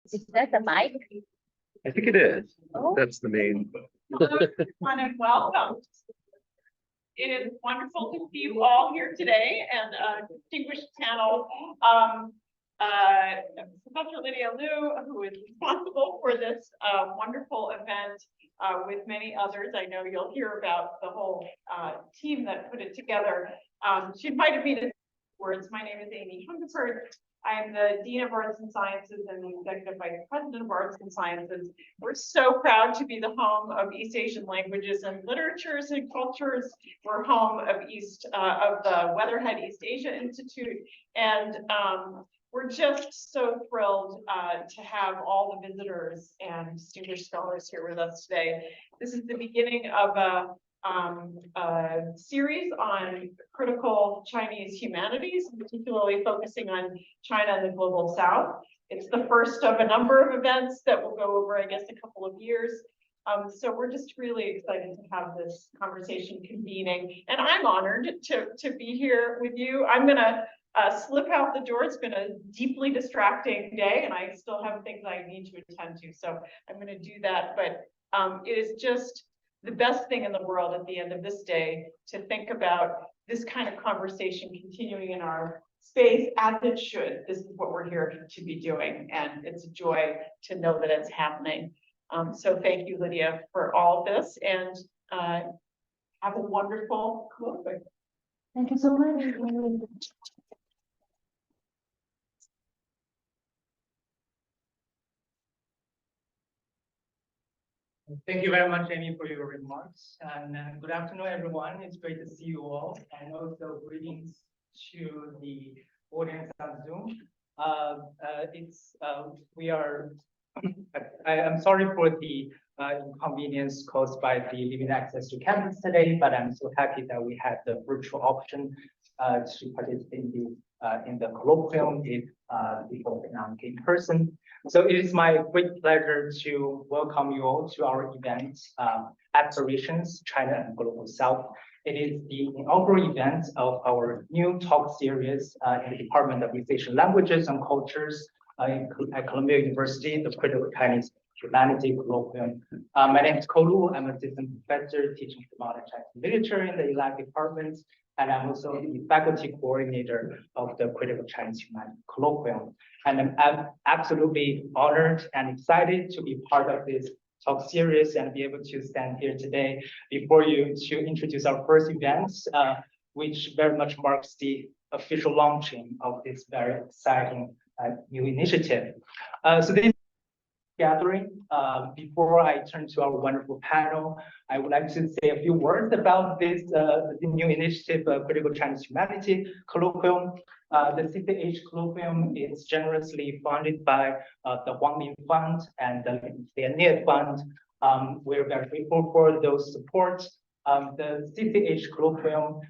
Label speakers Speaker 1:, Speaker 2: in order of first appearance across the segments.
Speaker 1: Is that the mic?
Speaker 2: I think it is.
Speaker 1: Oh.
Speaker 2: That's the main.
Speaker 3: Hello, everyone, and welcome. It is wonderful to see you all here today and a distinguished panel. Professor Lydia Liu, who is responsible for this wonderful event with many others. I know you'll hear about the whole team that put it together. She invited me to words. My name is Amy Hungerford. I am the Dean of Arts and Sciences and the Executive Vice President of Arts and Sciences. We're so proud to be the home of East Asian languages and literatures and cultures. We're home of the Weatherhead East Asia Institute. And we're just so thrilled to have all the visitors and distinguished scholars here with us today. This is the beginning of a series on critical Chinese humanities, particularly focusing on China and the global South. It's the first of a number of events that will go over, I guess, a couple of years. So we're just really excited to have this conversation convening. And I'm honored to be here with you. I'm gonna slip out the door. It's been a deeply distracting day and I still have things I need to attend to. So I'm gonna do that, but it is just the best thing in the world at the end of this day to think about this kind of conversation continuing in our space as it should. This is what we're here to be doing, and it's a joy to know that it's happening. So thank you, Lydia, for all of this, and have a wonderful colloquy.
Speaker 1: Thank you so much.
Speaker 4: Thank you very much, Amy, for your remarks. And good afternoon, everyone. It's great to see you all. And also greetings to the audience on Zoom. I'm sorry for the inconvenience caused by the limited access to campus today, but I'm so happy that we had the virtual option to participate in the colloquium before in person. So it is my great pleasure to welcome you all to our event, Aspirations, China and Global South. It is the inaugural event of our new talk series in the Department of East Asian Languages and Cultures at Columbia University, the Critical Chinese Humanity Colloquium. My name is Kolu. I'm an assistant professor teaching modern Chinese literature in the ELAC department. And I'm also the faculty coordinator of the Critical Chinese Humanity Colloquium. And I'm absolutely honored and excited to be part of this talk series and be able to stand here today before you to introduce our first event, which very much marks the official launching of this very exciting new initiative. So this gathering, before I turn to our wonderful panel, I would like to say a few words about this new initiative, Critical Chinese Humanity Colloquium. The CCH Colloquium is generously funded by the Wang Hui Fund and the Lydia Fund. We're very grateful for those supports. The CCH Colloquium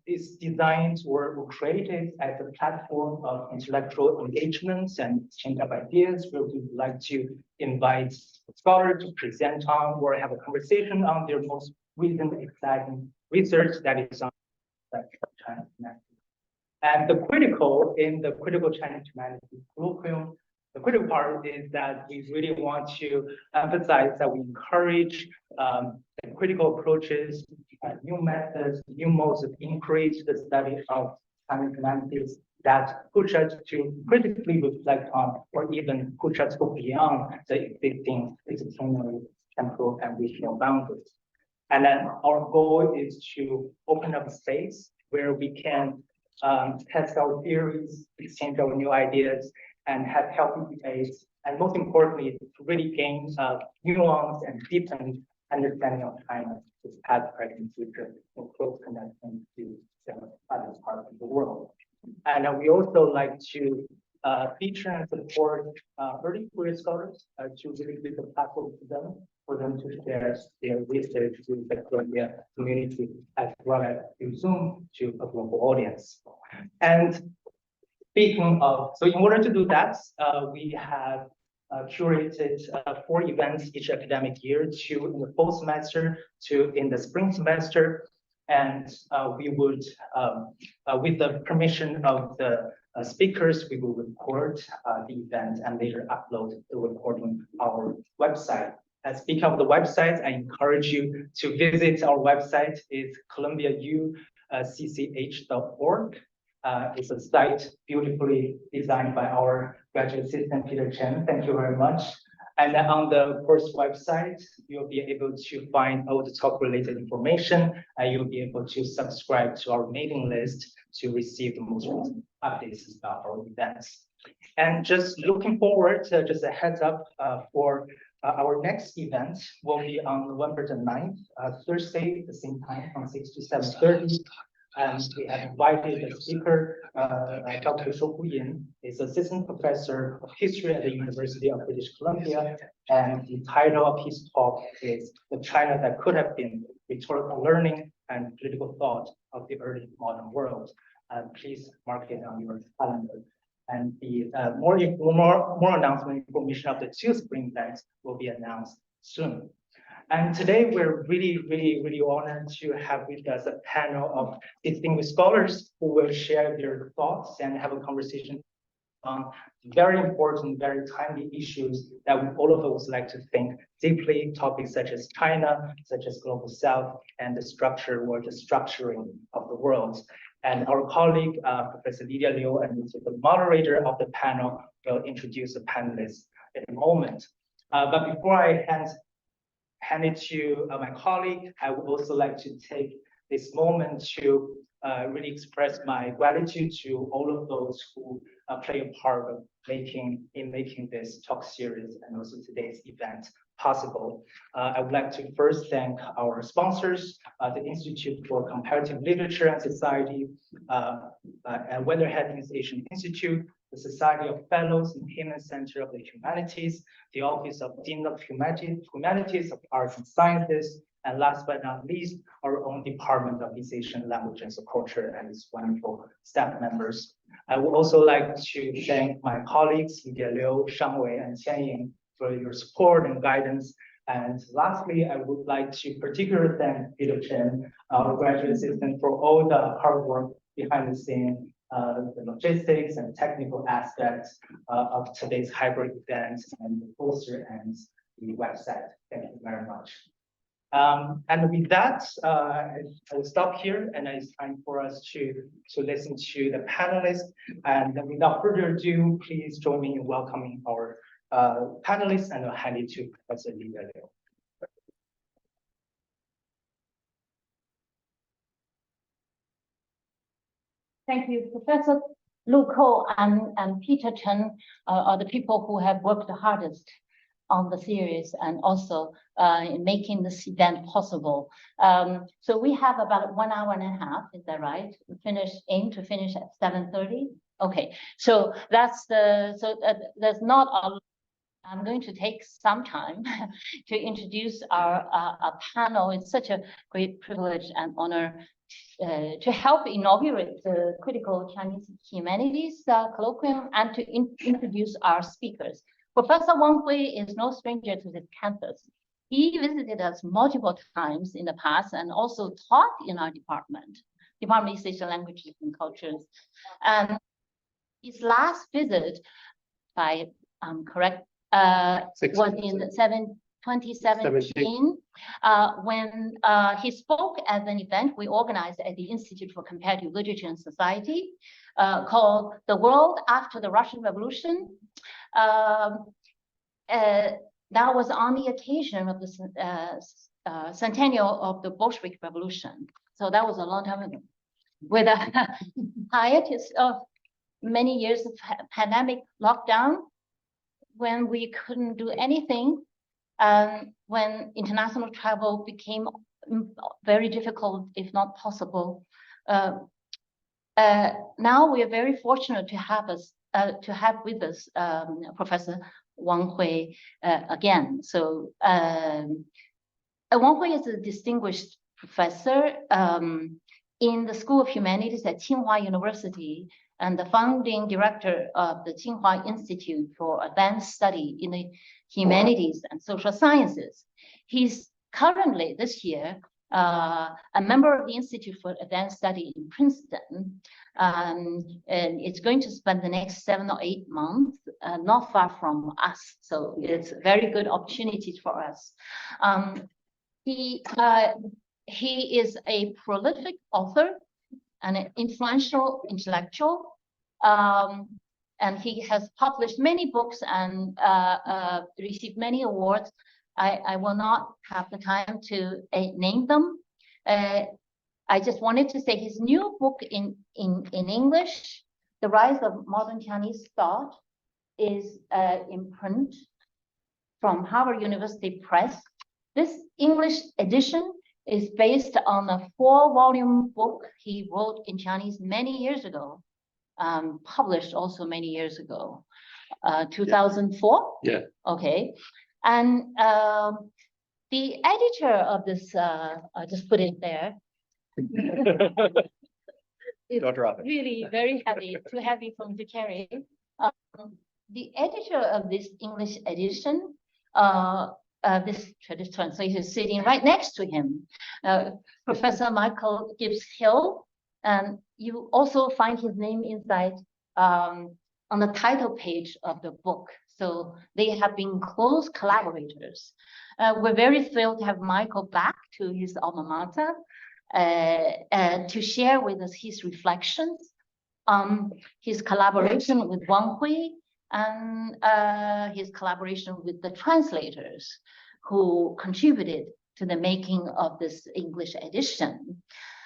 Speaker 4: these designs were created as a platform of intellectual engagements and exchange of ideas where we would like to invite scholars to present on or have a conversation on their most recent exciting research that is on Chinese humanity. And the critical Chinese humanity colloquium, the critical part is that we really want to emphasize that we encourage critical approaches, new methods, new modes of inquiry to the study of Chinese humanities that push us to critically reflect on, or even push us to go beyond the existing disciplinary, temporal, and regional boundaries. And then our goal is to open up a space where we can test our theories, exchange our new ideas, and have healthy debates, and most importantly, to really gain nuance and deepened understanding of China, its past, present, future, in close connection to the other parts of the world. And we also like to feature and support early career scholars to really give the platform to them, for them to share their research with the Columbia community, as well as through Zoom to a global audience. And speaking of, so in order to do that, we have curated 4 events each academic year, 2 in the fall semester, 2 in the spring semester. And we would, with the permission of the speakers, we will record the event and later upload the recording on our website. And speaking of the website, I encourage you to visit our website. It's columbiaucch.org. It's a site beautifully designed by our graduate assistant, Peter Chen. Thank you very much. And then on the course website, you'll be able to find all the talk-related information, and you'll be able to subscribe to our mailing list to receive the most recent updates about our events. And just looking forward, just a heads up for our next event will be on November the 9th, Thursday, the same time from 6 to 7:30. And we have invited the speaker, Dr. Shou Yin, is assistant professor of history at the University of British Columbia. And the title of his talk is The China That Could Have Been, Rhetorical Learning and Political Thought of the Early Modern World. Please mark it on your calendar. And the more announcement information of the two spring events will be announced soon. And today we're really honored to have with us a panel of distinguished scholars who will share their thoughts and have a conversation on very important, very timely issues that all of us like to think deeply, topics such as China, such as Global South, and the structure or the structuring of the world. And our colleague, Professor Lydia Liu, and the moderator of the panel will introduce the panelists in a moment. But before I hand it to my colleague, I would also like to take this moment to really express my gratitude to all of those who play a part of making this talk series and also today's event possible. I would like to first thank our sponsors, the Institute for Comparative Literature and Society, and Weatherhead Asian Institute, the Society of Fellows in Human Center of the Humanities, the Office of Dean of Humanities of Arts and Sciences, and last but not least, our own Department of East Asian Languages and Culture and its wonderful staff members. I would also like to thank my colleagues, Lydia Liu, Shang Wei, and Qian Ying, for your support and guidance. And lastly, I would like to particularly thank Peter Chen, our graduate assistant, for all the hard work behind the scene, the logistics and technical aspects of today's hybrid event and the poster and the website. Thank you very much. And with that, I will stop here, and it's time for us to listen to the panelists. And without further ado, please join me in welcoming our panelists, and I'll hand it to Professor Lydia Liu.
Speaker 1: Thank you, Professor Lu Ko and Peter Chen are the people who have worked the hardest on the series and also in making this event possible. So we have about 1 hour and a half, is that right? We aim to finish at 7:30. Okay, so there's not a. I'm going to take some time to introduce our panel. It's such a great privilege and honor to help inaugurate the Critical Chinese Humanities colloquium and to introduce our speakers. Professor Wang Hui is no stranger to this campus. He visited us multiple times in the past and also taught in our Department of East Asian Languages and Cultures. And his last visit, if I'm correct, was in 2017, when he spoke at an event we organized at the Institute for Comparative Literature and Society called The World After the Russian Revolution. That was on the occasion of the centennial of the Bolshevik Revolution. So that was a long time ago. With a hiatus of many years of pandemic lockdown, when we couldn't do anything, when international travel became very difficult, if not possible. Now we are very fortunate to have with us Professor Wang Hui again. So Wang Hui is a distinguished professor in the School of Humanities at Tsinghua University and the founding director of the Tsinghua Institute for Advanced Study in the Humanities and Social Sciences. He's currently this year a member of the Institute for Advanced Study in Princeton, and it's going to spend the next 7 or 8 months not far from us. So it's a very good opportunity for us. He is a prolific author and an influential intellectual. And he has published many books and received many awards. I will not have the time to name them. I just wanted to say his new book in English, The Rise of Modern Chinese Thought, is in print from Harvard University Press. This English edition is based on a 4-volume book he wrote in Chinese many years ago, published also many years ago, 2004?
Speaker 2: Yeah.
Speaker 1: Okay. And the editor of this, I'll just put it there.
Speaker 2: Don't drop it.
Speaker 1: Really very heavy, too heavy for me to carry. The editor of this English edition, this translation is sitting right next to him, Professor Michael Gibbs Hill, and you also find his name inside on the title page of the book. So they have been close collaborators. We're very thrilled to have Michael back to his alma mater to share with us his reflections on his collaboration with Wang Hui and his collaboration with the translators who contributed to the making of this English edition.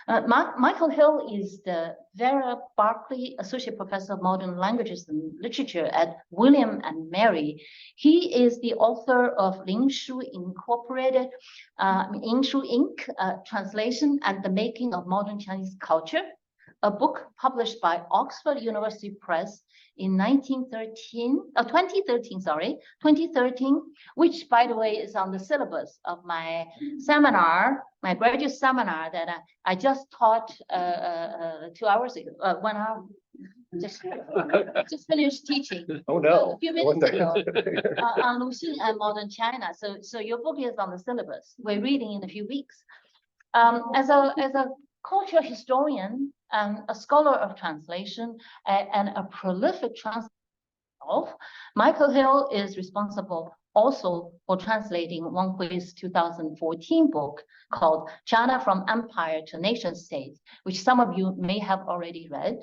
Speaker 1: Michael Hill is the Vera Barclay Associate Professor of Modern Languages and Literature at William and Mary. He is the author of Lingshu Incorporated, Lingshu Inc. Translation and the Making of Modern Chinese Culture, a book published by Oxford University Press in 2013, which, by the way, is on the syllabus of my seminar, my graduate seminar that I just taught 2 hours ago, 1 hour, just finished teaching.
Speaker 2: Oh no!
Speaker 1: A few minutes ago on Luxing and Modern China. So your book is on the syllabus. We're reading in a few weeks. As a cultural historian, a scholar of translation, and a prolific translator, Michael Hill is responsible also for translating Wang Hui's 2014 book called China from Empire to Nation State, which some of you may have already read.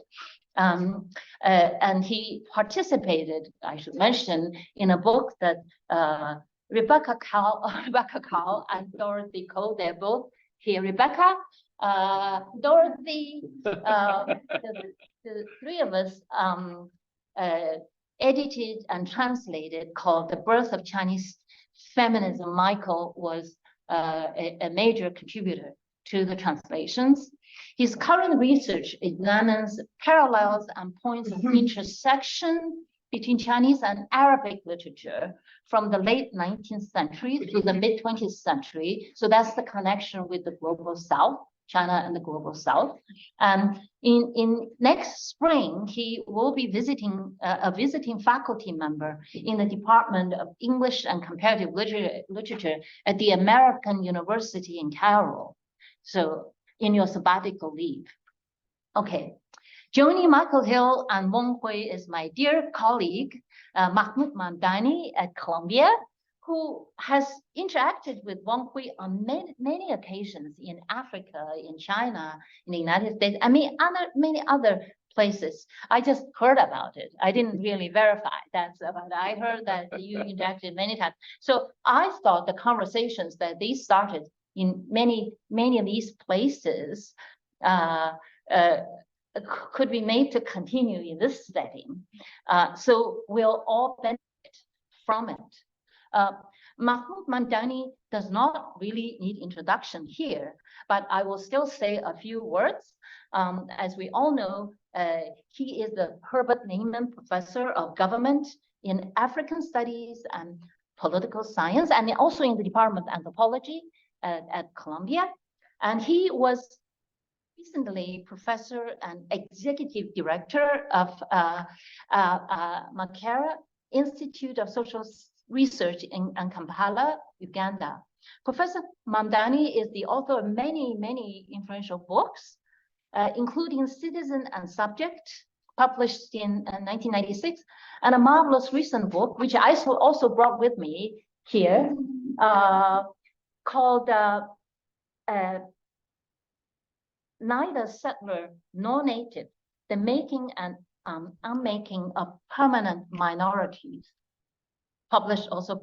Speaker 1: And he participated, I should mention, in a book that Rebecca Cow and Dorothy Cole, they're both here. Rebecca, Dorothy, the 3 of us edited and translated, called The Birth of Chinese Feminism. Michael was a major contributor to the translations. His current research examines parallels and points of intersection between Chinese and Arabic literature from the late 19th century to the mid-20th century. So that's the connection with the global South, China and the global South. And in next spring, he will be visiting a visiting faculty member in the Department of English and Comparative Literature at the American University in Cairo. So in your sabbatical leave. Okay. Joining Michael Hill and Wang Hui is my dear colleague, Mahmood Mamdani at Columbia, who has interacted with Wang Hui on many occasions in Africa, in China, in the United States, I mean, many other places. I just heard about it. I didn't really verify that, but I heard that you interacted many times. So I thought the conversations that they started in many of these places could be made to continue in this setting. So we'll all benefit from it. Mahmood Mamdani does not really need introduction here, but I will still say a few words. As we all know, he is the Herbert Neyman Professor of Government in African Studies and Political Science, and also in the Department of Anthropology at Columbia. And he was recently professor and executive director of Macara Institute of Social research in Kampala, Uganda. Professor Mamdani is the author of many, many influential books, including Citizen and Subject, published in 1996, and a marvelous recent book, which I also brought with me here, called Neither Settler Nor Native, The Making and Unmaking of Permanent Minorities, published also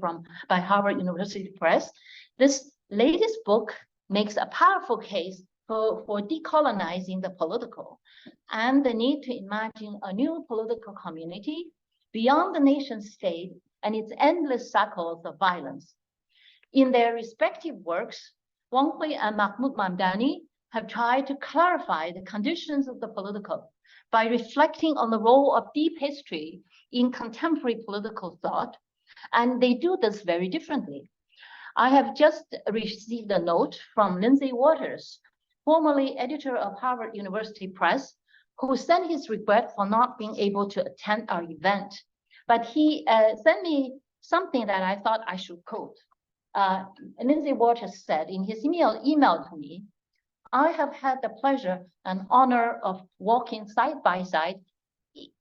Speaker 1: by Harvard University Press. This latest book makes a powerful case for decolonizing the political and the need to imagine a new political community beyond the nation state and its endless cycles of violence. In their respective works, Wang Hui and Mahmood Mamdani have tried to clarify the conditions of the political by reflecting on the role of deep history in contemporary political thought, and they do this very differently. I have just received a note from Lindsay Waters, formerly editor of Harvard University Press, who sent his regret for not being able to attend our event. But he sent me something that I thought I should quote. Lindsay Waters said in his email to me, "I have had the pleasure and honor of walking side by side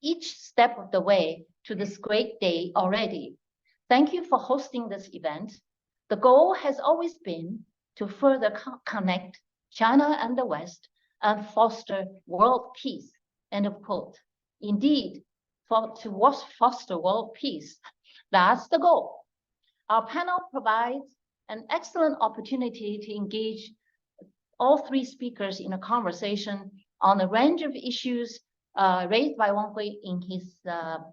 Speaker 1: each step of the way to this great day already. Thank you for hosting this event. The goal has always been to further connect China and the West and foster world peace," end of quote. Indeed, to foster world peace, that's the goal. Our panel provides an excellent opportunity to engage all three speakers in a conversation on a range of issues raised by Wang Hui in his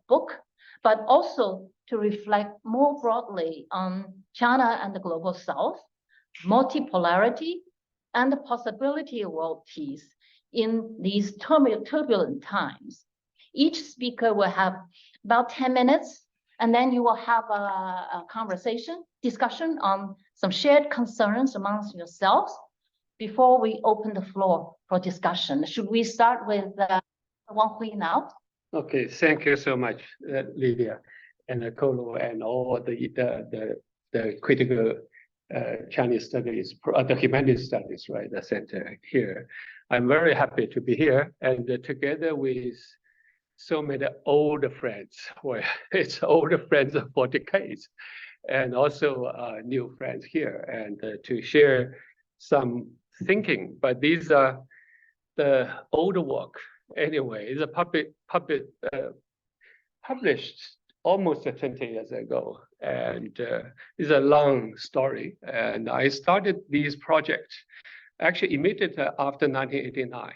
Speaker 1: book, but also to reflect more broadly on China and the global South, multipolarity, and the possibility of world peace in these turbulent times. Each speaker will have about 10 minutes, and then you will have a discussion on some shared concerns amongst yourselves before we open the floor for discussion. Should we start with Wang Hui now?
Speaker 5: Okay, thank you so much, Lydia and Kolo, and all the critical Chinese studies, the humanities studies, right, the center here. I'm very happy to be here, and together with so many older friends, well, it's older friends for decades, and also new friends here, and to share some thinking. But these are the older work anyway. It's published almost 20 years ago, and it's a long story. And I started these projects actually immediately after 1989.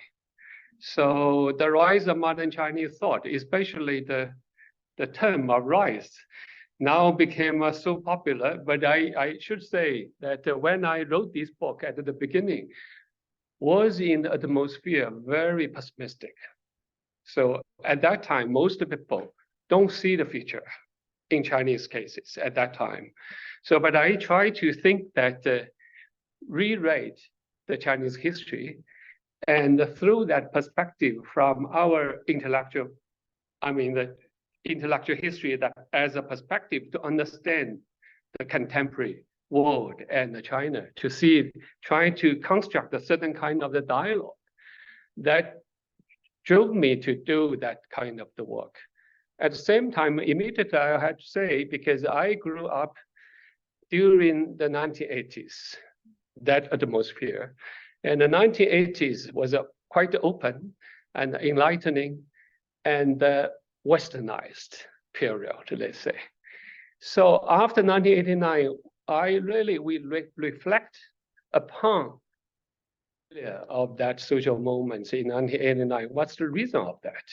Speaker 5: So the rise of modern Chinese thought, especially the term of rise, now became so popular. But I should say that when I wrote this book at the beginning, was in the atmosphere very pessimistic. So at that time, most people don't see the future in Chinese cases at that time. So, but I try to think that rewrite the Chinese history, and through that perspective from our intellectual, the intellectual history, that as a perspective to understand the contemporary world and China, to see, trying to construct a certain kind of the dialogue that drove me to do that kind of the work. At the same time, immediately I had to say, because I grew up during the 1980s, that atmosphere. And the 1980s was a quite open and enlightening and westernized period, let's say. So after 1989, we reflect upon of that social moments in 1989. What's the reason of that?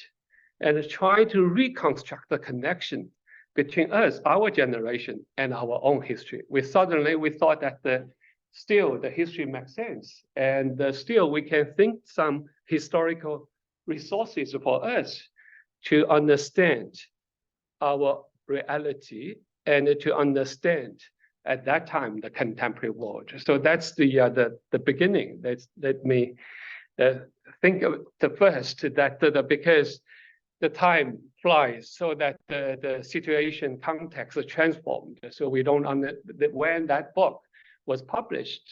Speaker 5: And try to reconstruct the connection between us, our generation, and our own history. We thought that still the history makes sense, and still we can think some historical resources for us to understand our reality and to understand at that time the contemporary world. So that's the beginning. Let me think of the first, that because the time flies so that the situation context is transformed. So we don't when that book was published,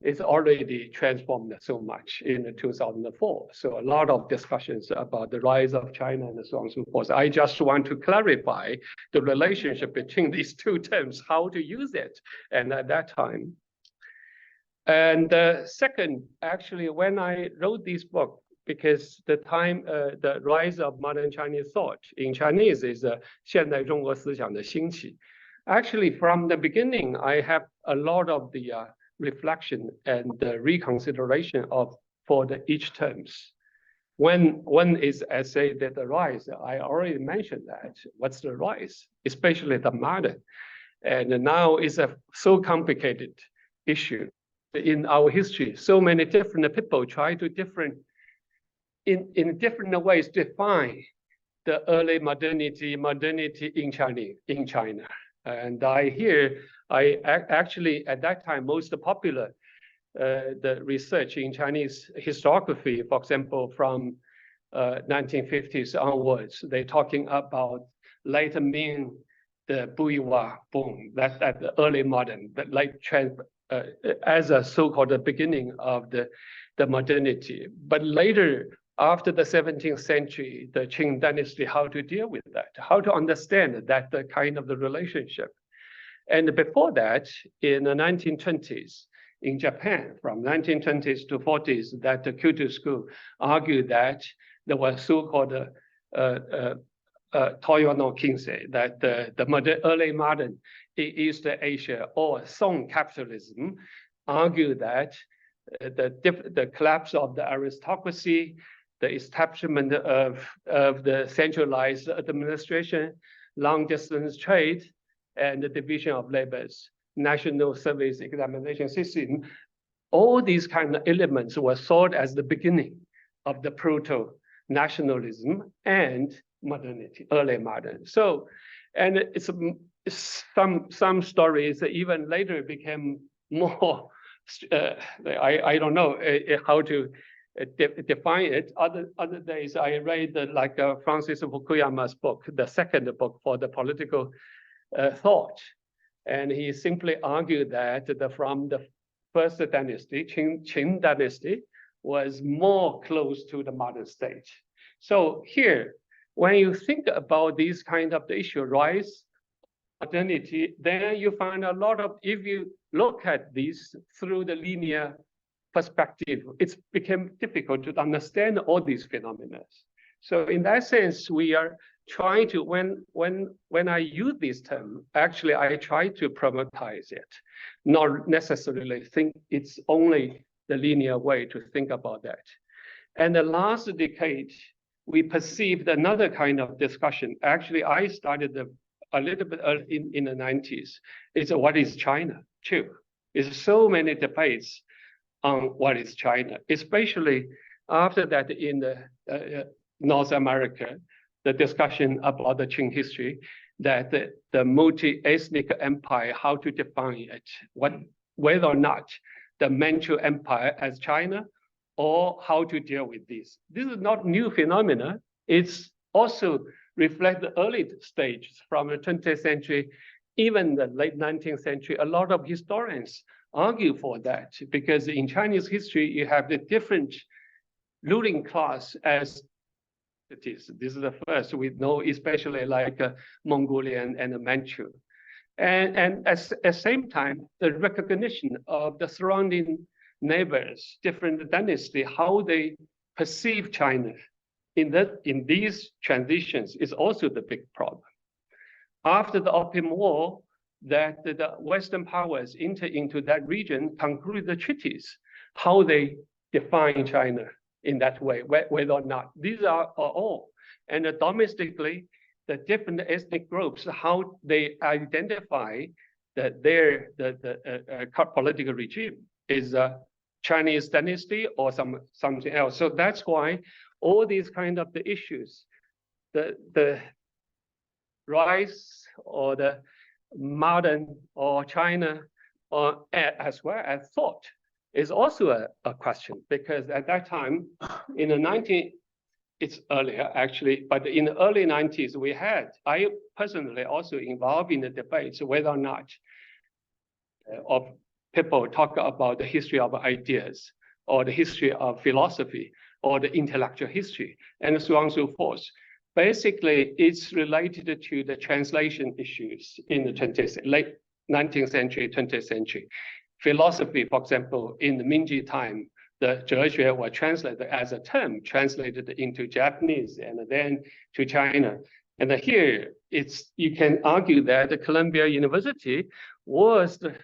Speaker 5: it's already transformed so much in 2004. So a lot of discussions about the rise of China and so on and so forth. I just want to clarify the relationship between these two terms, how to use it, and at that time. And second, actually, when I wrote this book, because the rise of modern Chinese thought in Chinese is 现代中国思想的兴起. Actually, from the beginning, I have a lot of the reflection and the reconsideration for each terms. When one is essay that the rise, I already mentioned that. What's the rise? Especially the modern. And now it's a so complicated issue in our history. So many different people try to in different ways define the early modernity in China. And I actually at that time most popular the research in Chinese historiography, for example, from 1950s onwards, they're talking about later Ming, the bourgeois boom, that the early modern, the late trend as a so-called beginning of the modernity. But later, after the 17th century, the Qing dynasty, how to deal with that, how to understand that the kind of the relationship. And before that, in the 1920s, in Japan, from 1920s to 40s, that the Kyoto school argued that there was so-called Toyo no Kinsei, that the early modern in East Asia or Song capitalism argued that the collapse of the aristocracy, the establishment of the centralized administration, long-distance trade, and the division of labors, national service examination system, all these kind of elements were thought as the beginning of the proto-nationalism and modernity, early modern. So, and it's some stories even later became more, I don't know how to define it. Other days I read like Francis Fukuyama's book, the second book for the political thought. And he simply argued that from the first dynasty, Qing dynasty, was more close to the modern state. So here, when you think about these kind of the issue, rise, modernity, then you find a lot of, if you look at these through the linear perspective, it's become difficult to understand all these phenomena. So in that sense, we are trying to, when I use this term, actually I try to problematize it, not necessarily think it's only the linear way to think about that. And the last decade, we perceived another kind of discussion. Actually, I started a little bit early in the 90s. It's what is China too? There's so many debates on what is China, especially after that in the North America, the discussion about the Qing history, that the multi-ethnic empire, how to define it, whether or not the Manchu Empire as China, or how to deal with this. This is not new phenomena. It's also reflect the early stages from the 20th century, even the late 19th century. A lot of historians argue for that because in Chinese history, you have the different ruling class as it is. This is the first we know, especially like Mongolian and Manchu. And at the same time, the recognition of the surrounding neighbors, different dynasty, how they perceive China in these transitions is also the big problem. After the Opium War, that the Western powers enter into that region, conclude the treaties, how they define China in that way, whether or not. These are all. And domestically, the different ethnic groups, how they identify that the political regime is a Chinese dynasty or something else. So that's why all these kind of the issues, the rise or the modern or China, or as well as thought, is also a question, because at that time, in the it's earlier actually, but in the early 90s, I personally also involved in the debates whether or not of people talk about the history of ideas or the history of philosophy or the intellectual history and so on and so forth. Basically, it's related to the translation issues in the late 19th century, 20th century. Philosophy, for example, in the Meiji time, the 哲学 was translated as a term, translated into Japanese and then to China. And here, you can argue that the Columbia University was the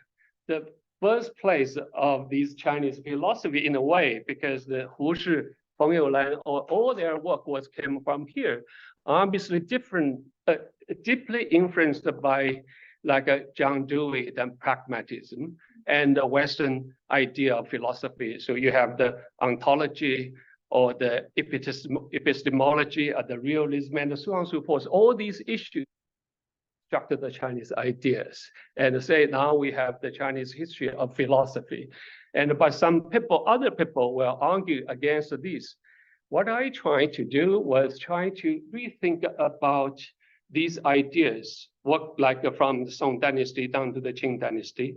Speaker 5: birthplace of these Chinese philosophy in a way, because the Hu Shi, Feng Youlan, all their work came from here. Obviously deeply influenced by like John Dewey and pragmatism and the Western idea of philosophy. So you have the ontology or the epistemology or the realism and so on and so forth. All these issues structure the Chinese ideas and say now we have the Chinese history of philosophy. And by other people will argue against this. What I tried to do was try to rethink about these ideas, what like from the Song Dynasty down to the Qing Dynasty,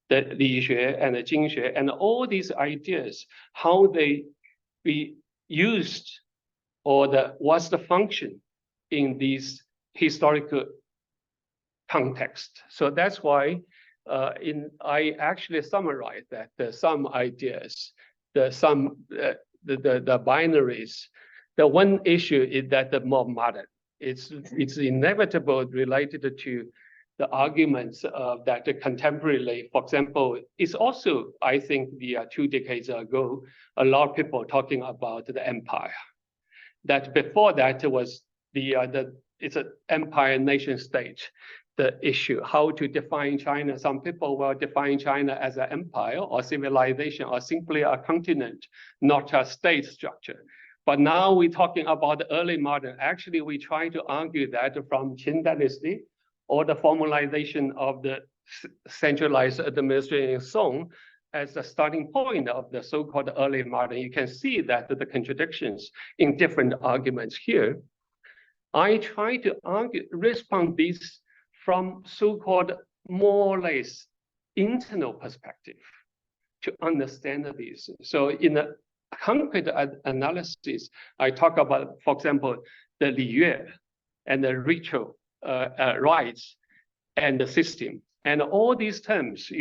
Speaker 5: the Li Xue and the Jing Xue, and all these ideas, how they be used or what's the function in these historical context. So that's why I actually summarized that some ideas, the binaries, the one issue is that the more modern. It's inevitable related to the arguments that contemporarily, for example, it's also, I think, 2 decades ago, a lot of people talking about the empire. That before that was it's an empire nation state, the issue, how to define China. Some people will define China as an empire or civilization or simply a continent, not a state structure. But now we're talking about the early modern. Actually, we try to argue that from Qing Dynasty or the formalization of the centralized administration in Song as the starting point of the so-called early modern. You can see that the contradictions in different arguments here. I try to respond these from so-called more or less internal perspective to understand these. So in a concrete analysis, I talk about, for example, the Li Yue and the ritual rites and the system. And all these terms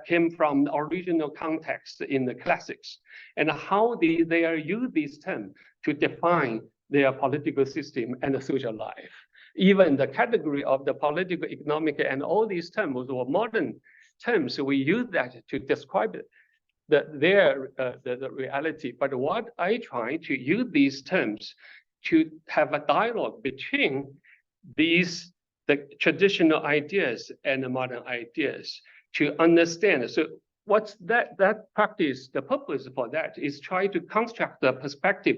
Speaker 5: came from the original context in the classics, and how they are used these terms to define their political system and the social life. Even the category of the political, economic, and all these terms were modern terms. So we use that to describe the reality. But what I try to use these terms to have a dialogue between the traditional ideas and the modern ideas to understand. So what's that practice, the purpose for that is try to construct the perspective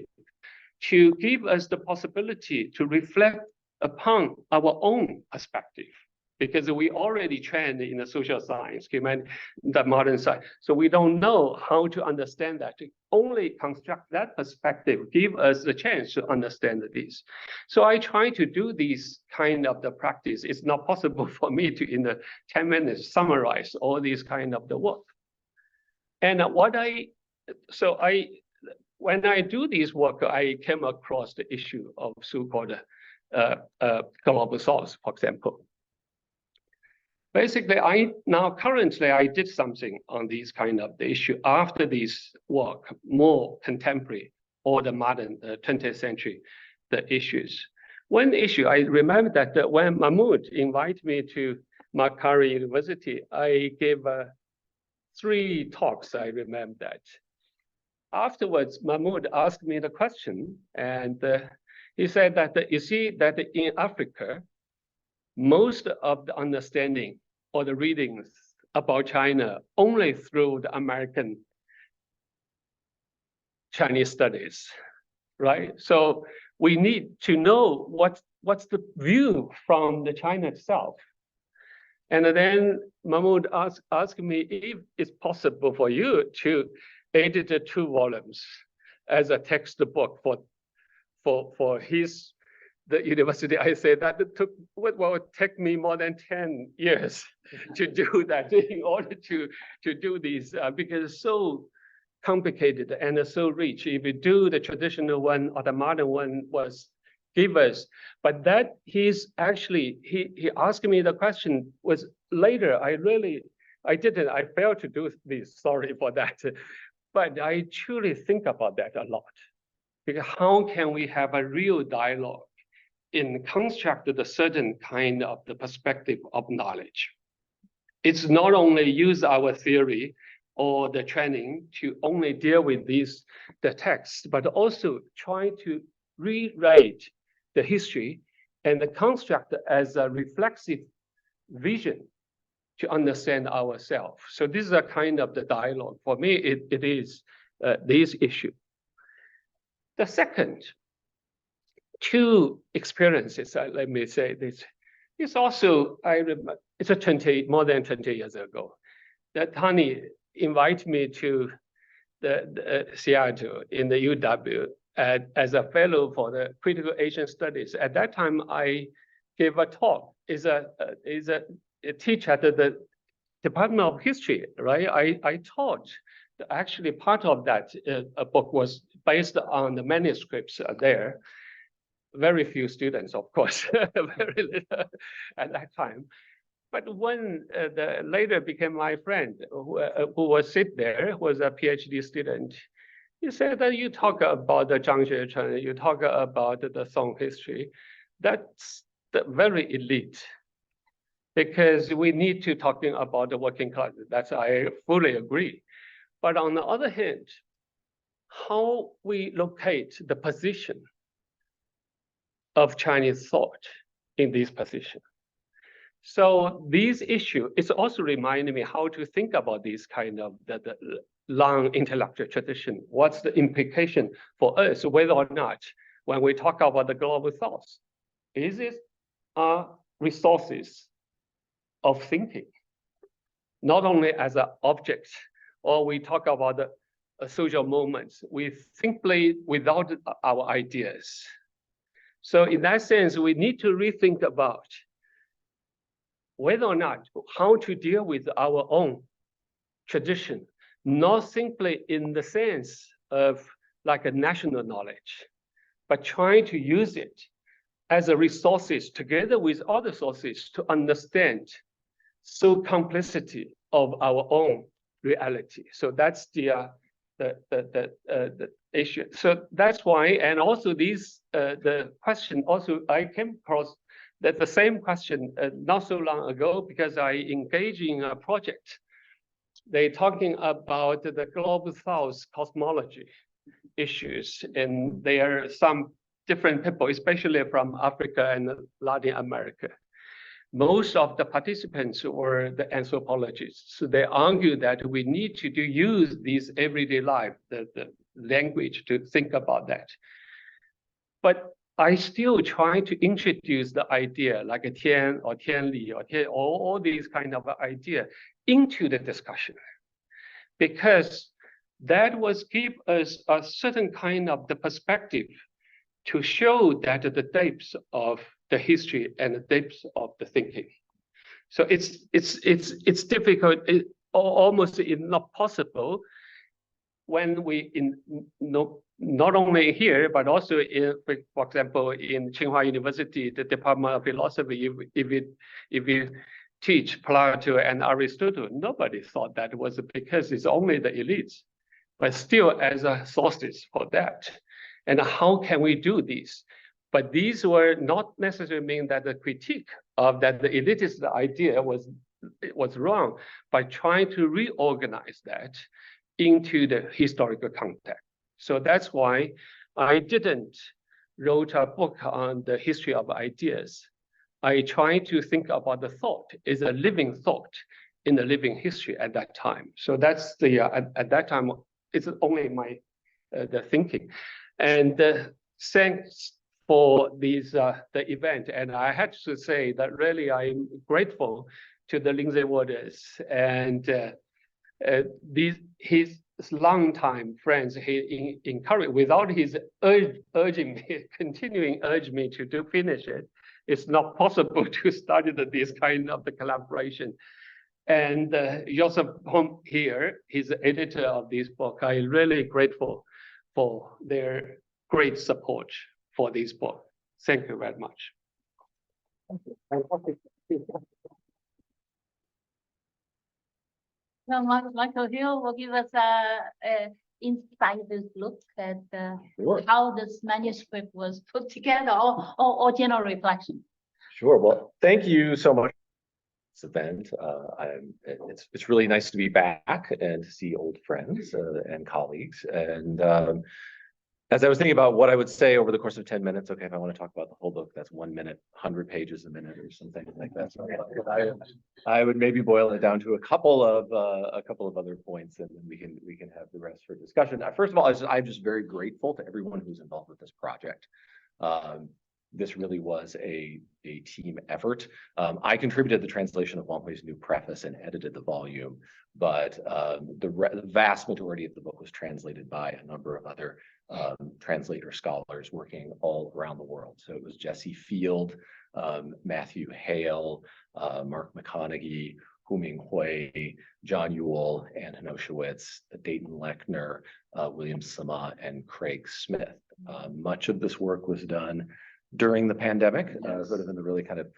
Speaker 5: to give us the possibility to reflect upon our own perspective, because we already trained in the social science, the modern side. So we don't know how to understand that. To only construct that perspective, give us the chance to understand this. So I try to do these kind of the practice. It's not possible for me to, in 10 minutes, summarize all these kind of the work. And when I do this work, I came across the issue of so-called global south, for example. Basically, currently I did something on these kind of the issue after this work, more contemporary or the modern 20th century, the issues. One issue, I remember that when Mahmood invited me to Macquarie University, I gave 3 talks, I remember that. Afterwards, Mahmood asked me the question, and he said that you see that in Africa, most of the understanding or the readings about China only through the American Chinese studies, right? So we need to know what's the view from the China itself. And then Mahmood asked me if it's possible for you to edit the 2 volumes as a textbook for the university, I say that it took what will take me more than 10 years to do that in order to do these because it's so complicated and so rich. If you do the traditional one or the modern one was give us, but that he's actually he asked me the question was later. I failed to do this. Sorry for that, but I truly think about that a lot. Because how can we have a real dialogue in construct the certain kind of the perspective of knowledge? It's not only use our theory or the training to only deal with the text, but also try to rewrite the history and the construct as a reflexive vision to understand ourselves. So this is a kind of the dialogue. For me, it is this issue. The second, two experiences, let me say this, is also, I remember, it's more than 20 years ago, that Tani invited me to the Seattle in the UW as a fellow for the critical Asian studies. At that time, I gave a talk, is a teacher at the Department of History, right? I taught, actually part of that book was based on the manuscripts there. Very few students, of course, very little at that time. But when later became my friend, who was sit there, was a PhD student, he said that you talk about the Zhang Xuechen, you talk about the Song history, that's the very elite. Because we need to talking about the working class. That's I fully agree. But on the other hand, how we locate the position of Chinese thought in this position. So these issues, it's also reminding me how to think about this kind of the long intellectual tradition. What's the implication for us, whether or not, when we talk about the global thought, is it resources of thinking, not only as an object, or we talk about the social moments, we simply without our ideas. So in that sense, we need to rethink about whether or not how to deal with our own tradition, not simply in the sense of like a national knowledge, but trying to use it as a resources together with other sources to understand so complexity of our own reality. So that's the issue. So that's why, and also these the question also I came across that the same question not so long ago because I engaged in a project. They talking about the global South cosmology issues, and there are some different people, especially from Africa and Latin America. Most of the participants were the anthropologists. So they argue that we need to use this everyday life, the language to think about that. But I still try to introduce the idea like a Tian or Tianli or all these kind of idea into the discussion, because that was give us a certain kind of the perspective to show that the depths of the history and the depths of the thinking. So it's difficult, almost not possible when we not only here, but also in, for example, in Tsinghua University, the Department of Philosophy, if we teach Plato and Aristotle, nobody thought that was because it's only the elites, but still as a sources for that. And how can we do this? But these were not necessarily mean that the critique of that the elitist idea was wrong, by trying to reorganize that into the historical context. So that's why I didn't wrote a book on the history of ideas. I tried to think about the thought is a living thought in the living history at that time. So that's the at that time it's only my the thinking, and thanks for these the event. And I had to say that really I'm grateful to the Lindsay Waters and long-time friends, he encouraged, without his urging me, continuing urge me to finish it, it's not possible to start this kind of the collaboration. And Joseph Hom here, he's the editor of this book. I'm really grateful for their great support for this book. Thank you very much.
Speaker 1: Well, Michael Hill will give us a insider's look at
Speaker 2: Sure.
Speaker 1: how this manuscript was put together, or general reflection.
Speaker 2: Sure. Well, thank you so much for this event. It's really nice to be back and to see old friends and colleagues. And as I was thinking about what I would say over the course of 10 minutes, okay, if I want to talk about the whole book, that's 1 minute, 100 pages a minute or something like that. So I would maybe boil it down to a couple of other points, and then we can have the rest for discussion. First of all, I'm just very grateful to everyone who's involved with this project. This really was a team effort. I contributed the translation of Wang Hui's new preface and edited the volume, but the vast majority of the book was translated by a number of other translator scholars working all around the world. So it was Jesse Field, Matthew Hale, Mark McConaughey, Wang Hui, John Ewell, Ann Hinoshewitz, Dayton Lechner, William Sama, and Craig Smith. Much of this work was done during the pandemic, sort of in the really kind of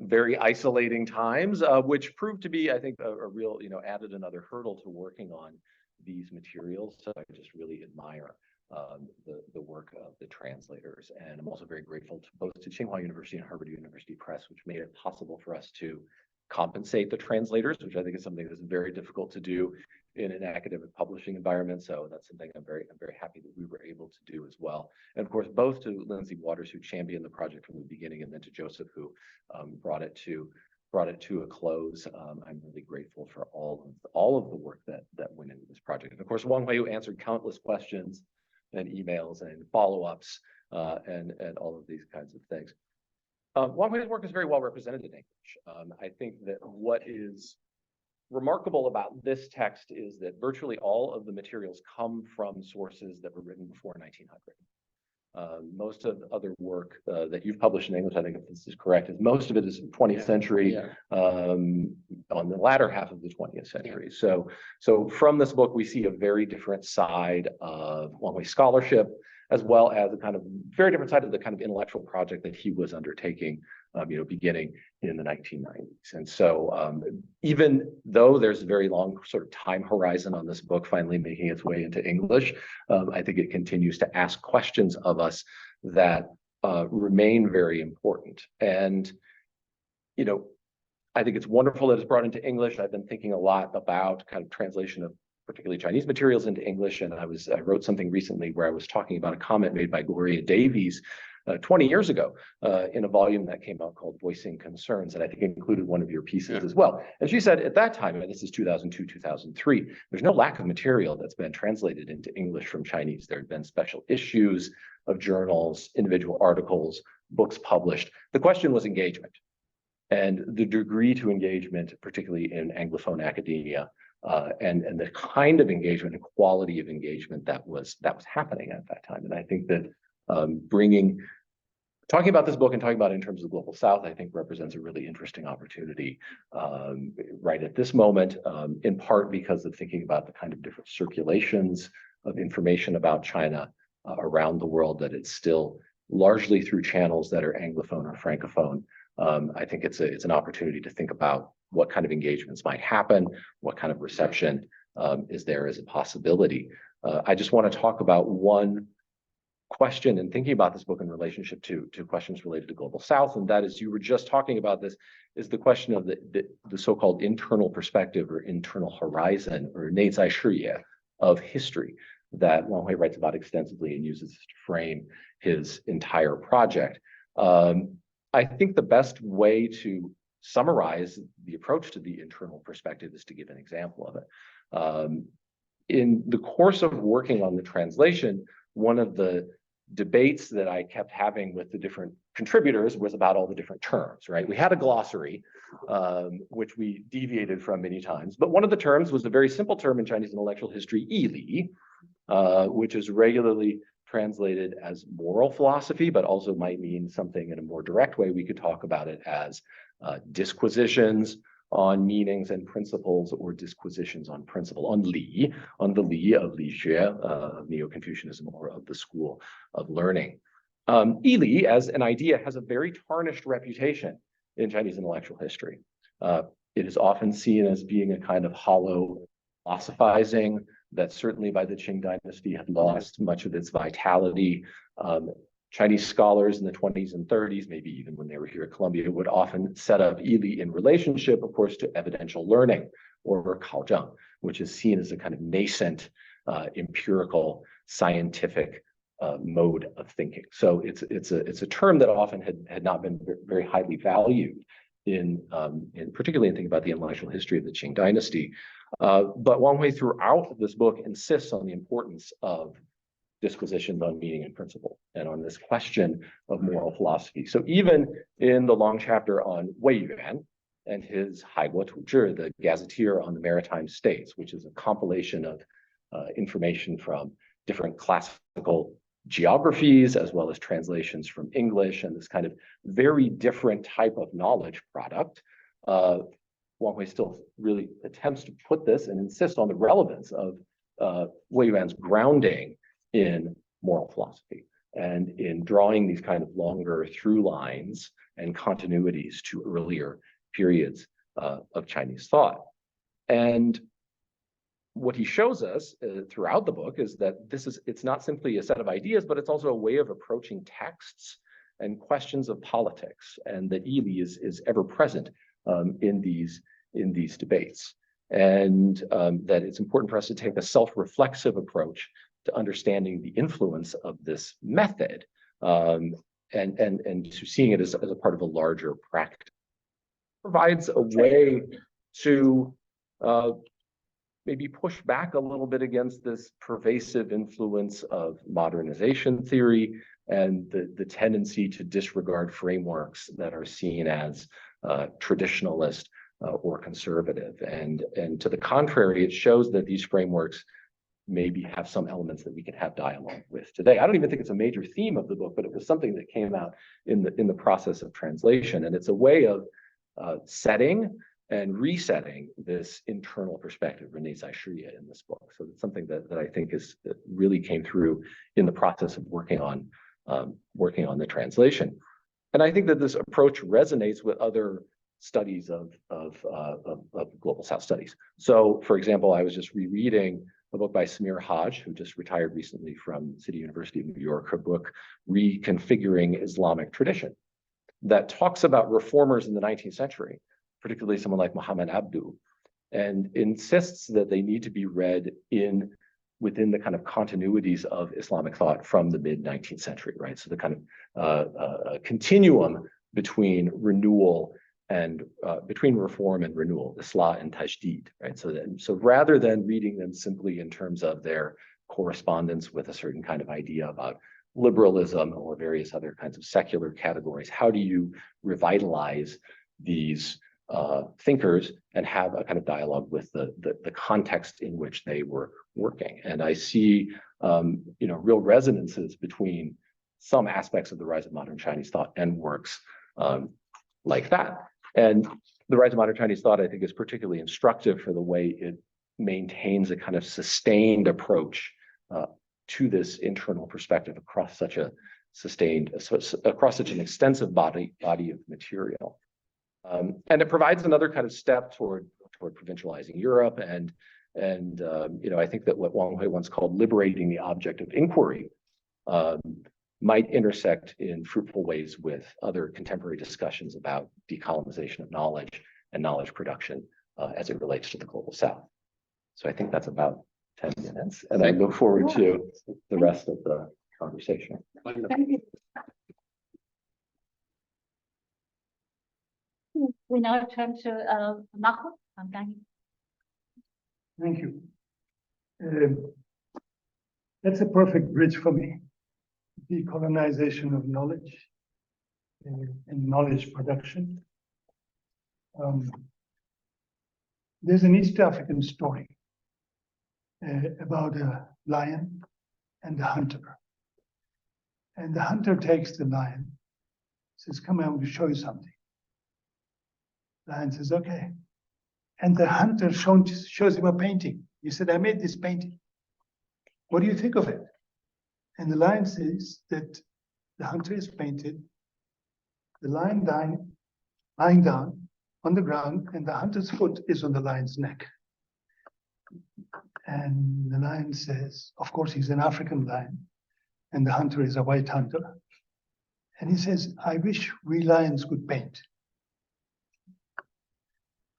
Speaker 2: very isolating times, which proved to be, I think, a real, added another hurdle to working on these materials. So I just really admire the work of the translators. And I'm also very grateful to both to Tsinghua University and Harvard University Press, which made it possible for us to compensate the translators, which I think is something that's very difficult to do in an academic publishing environment. So that's something I'm very happy that we were able to do as well. And of course, both to Lindsay Waters, who championed the project from the beginning, and then to Joseph, who brought it to a close. I'm really grateful for all of the work that went into this project. And of course, Wang Hui, who answered countless questions and emails and follow-ups and all of these kinds of things. Wang Hui's work is very well represented in English. I think that what is remarkable about this text is that virtually all of the materials come from sources that were written before 1900. Most of the other work that you've published in English, I think if this is correct, most of it is 20th century, on the latter half of the 20th century. So from this book, we see a very different side of Wang Hui scholarship, as well as a kind of very different side of the kind of intellectual project that he was undertaking, beginning in the 1990s. And so even though there's a very long sort of time horizon on this book finally making its way into English, I think it continues to ask questions of us that remain very important. And, I think it's wonderful that it's brought into English. I've been thinking a lot about kind of translation of particularly Chinese materials into English. And I wrote something recently where I was talking about a comment made by Gloria Davies 20 years ago in a volume that came out called Voicing Concerns, and I think included one of your pieces as well. And she said at that time, and this is 2002, 2003, there's no lack of material that's been translated into English from Chinese. There had been special issues of journals, individual articles, books published. The question was engagement. And the degree to engagement, particularly in Anglophone academia, and the kind of engagement and quality of engagement that was happening at that time. And I think that talking about this book and talking about it in terms of the Global South, I think represents a really interesting opportunity right at this moment, in part because of thinking about the kind of different circulations of information about China around the world, that it's still largely through channels that are Anglophone or Francophone. I think it's an opportunity to think about what kind of engagements might happen, what kind of reception is there as a possibility. I just want to talk about one question in thinking about this book in relationship to questions related to Global South, and that is, you were just talking about this, is the question of the so-called internal perspective or internal horizon, or 内在视野 of history that Wang Hui writes about extensively and uses to frame his entire project. I think the best way to summarize the approach to the internal perspective is to give an example of it. In the course of working on the translation, one of the debates that I kept having with the different contributors was about all the different terms, right? We had a glossary, which we deviated from many times, but one of the terms was a very simple term in Chinese intellectual history, yili, which is regularly translated as moral philosophy, but also might mean something in a more direct way. We could talk about it as disquisitions on meanings and principles, or disquisitions on principle, on the Li of Li Xue, of Neo-Confucianism, or of the school of learning. Yili, as an idea, has a very tarnished reputation in Chinese intellectual history. It is often seen as being a kind of hollow philosophizing that certainly by the Qing dynasty had lost much of its vitality. Chinese scholars in the 20s and 30s, maybe even when they were here at Columbia, would often set up yili in relationship, of course, to evidential learning, or kaozheng, which is seen as a kind of nascent, empirical, scientific mode of thinking. So it's a term that often had not been very highly valued in particularly in thinking about the intellectual history of the Qing dynasty. But Wang Hui throughout this book insists on the importance of disquisitions on meaning and principle, and on this question of moral philosophy. So even in the long chapter on Wei Yuan and his Haiguo Tuzhi, the gazetteer on the maritime states, which is a compilation of information from different classical geographies, as well as translations from English, and this kind of very different type of knowledge product, Wang Hui still really attempts to put this and insist on the relevance of Wei Yuan's grounding in moral philosophy, and in drawing these kind of longer through lines and continuities to earlier periods of Chinese thought. And what he shows us throughout the book is that it's not simply a set of ideas, but it's also a way of approaching texts and questions of politics, and that yili is ever present in these debates, and that it's important for us to take a self-reflexive approach to understanding the influence of this method, and to seeing it as a part of a larger practice. Provides a way to maybe push back a little bit against this pervasive influence of modernization theory and the tendency to disregard frameworks that are seen as traditionalist or conservative. And to the contrary, it shows that these frameworks maybe have some elements that we can have dialogue with today. I don't even think it's a major theme of the book, but it was something that came out in the process of translation. And it's a way of setting and resetting this internal perspective, René Zeishiya, in this book. So it's something that I think that really came through in the process of working on the translation. And I think that this approach resonates with other studies of Global South studies. So, for example, I was just rereading a book by Samir Haj, who just retired recently from City University of New York, her book, Reconfiguring Islamic Tradition, that talks about reformers in the 19th century, particularly someone like Muhammad Abduh, and insists that they need to be read within the kind of continuities of Islamic thought from the mid-19th century, right? So the kind of continuum between renewal and between reform and renewal, Islah and Tajdid, right? So rather than reading them simply in terms of their correspondence with a certain kind of idea about liberalism or various other kinds of secular categories, how do you revitalize these thinkers and have a kind of dialogue with the context in which they were working? And I see real resonances between some aspects of the rise of modern Chinese thought and works like that. And the rise of modern Chinese thought, I think, is particularly instructive for the way it maintains a kind of sustained approach to this internal perspective across such an extensive body of material. And it provides another kind of step toward provincializing Europe, and I think that what Wang Hui once called liberating the object of inquiry might intersect in fruitful ways with other contemporary discussions about decolonization of knowledge and knowledge production as it relates to the Global South. So I think that's about 10 minutes, and I look forward to the rest of the conversation.
Speaker 1: Thank you. We now turn to Mahmood. Mamdani.
Speaker 6: Thank you. That's a perfect bridge for me. decolonization of knowledge and knowledge production. There's an East African story about a lion and a hunter. And the hunter takes the lion, says, come, I want to show you something. The lion says, okay. And the hunter shows him a painting. He said, I made this painting. What do you think of it? And the lion says that the hunter has painted the lion lying down on the ground, and the hunter's foot is on the lion's neck. And the lion says, of course, he's an African lion, and the hunter is a white hunter. And he says, I wish we lions could paint.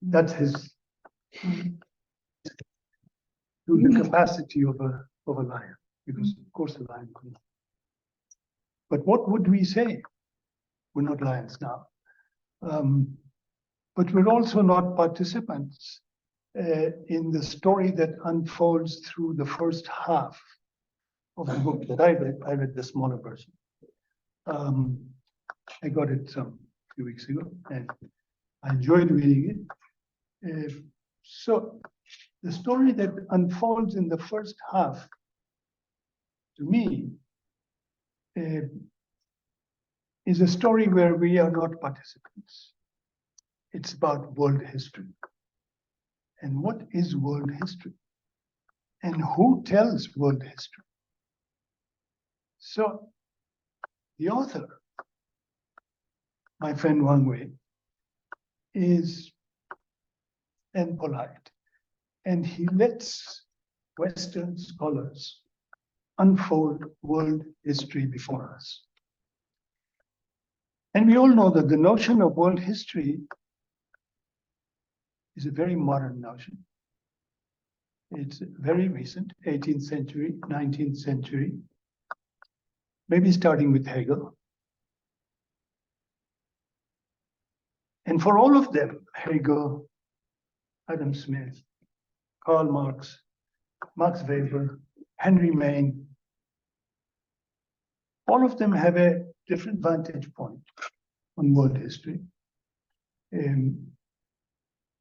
Speaker 6: That's his, to the capacity of a lion, because of course the lion couldn't. But what would we say? We're not lions now. But we're also not participants in the story that unfolds through the first half of the book that I read. I read the smaller version. I got it a few weeks ago, and I enjoyed reading it. So the story that unfolds in the first half, to me, is a story where we are not participants. It's about world history. And what is world history? And who tells world history? So the author, my friend Wang Hui, is polite, and he lets Western scholars unfold world history before us. And we all know that the notion of world history is a very modern notion. It's very recent, 18th century, 19th century, maybe starting with Hegel. And for all of them, Hegel, Adam Smith, Karl Marx, Max Weber, Henry Maine, all of them have a different vantage point on world history.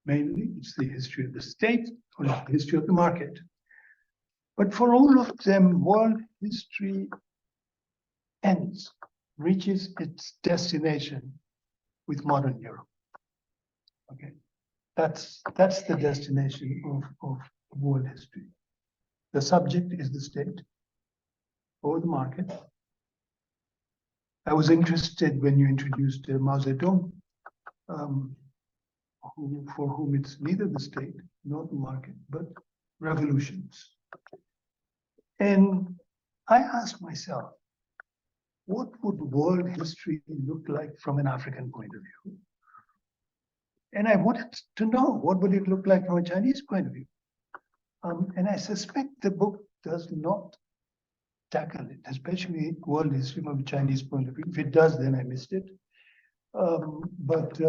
Speaker 6: Mainly, it's the history of the state or the history of the market. But for all of them, world history reaches its destination with modern Europe. Okay, that's the destination of world history. The subject is the state or the market. I was interested when you introduced Mao Zedong, for whom it's neither the state nor the market, but revolutions. And I asked myself, what would world history look like from an African point of view? And I wanted to know, what would it look like from a Chinese point of view? And I suspect the book does not tackle it, especially world history from a Chinese point of view. If it does, then I missed it. But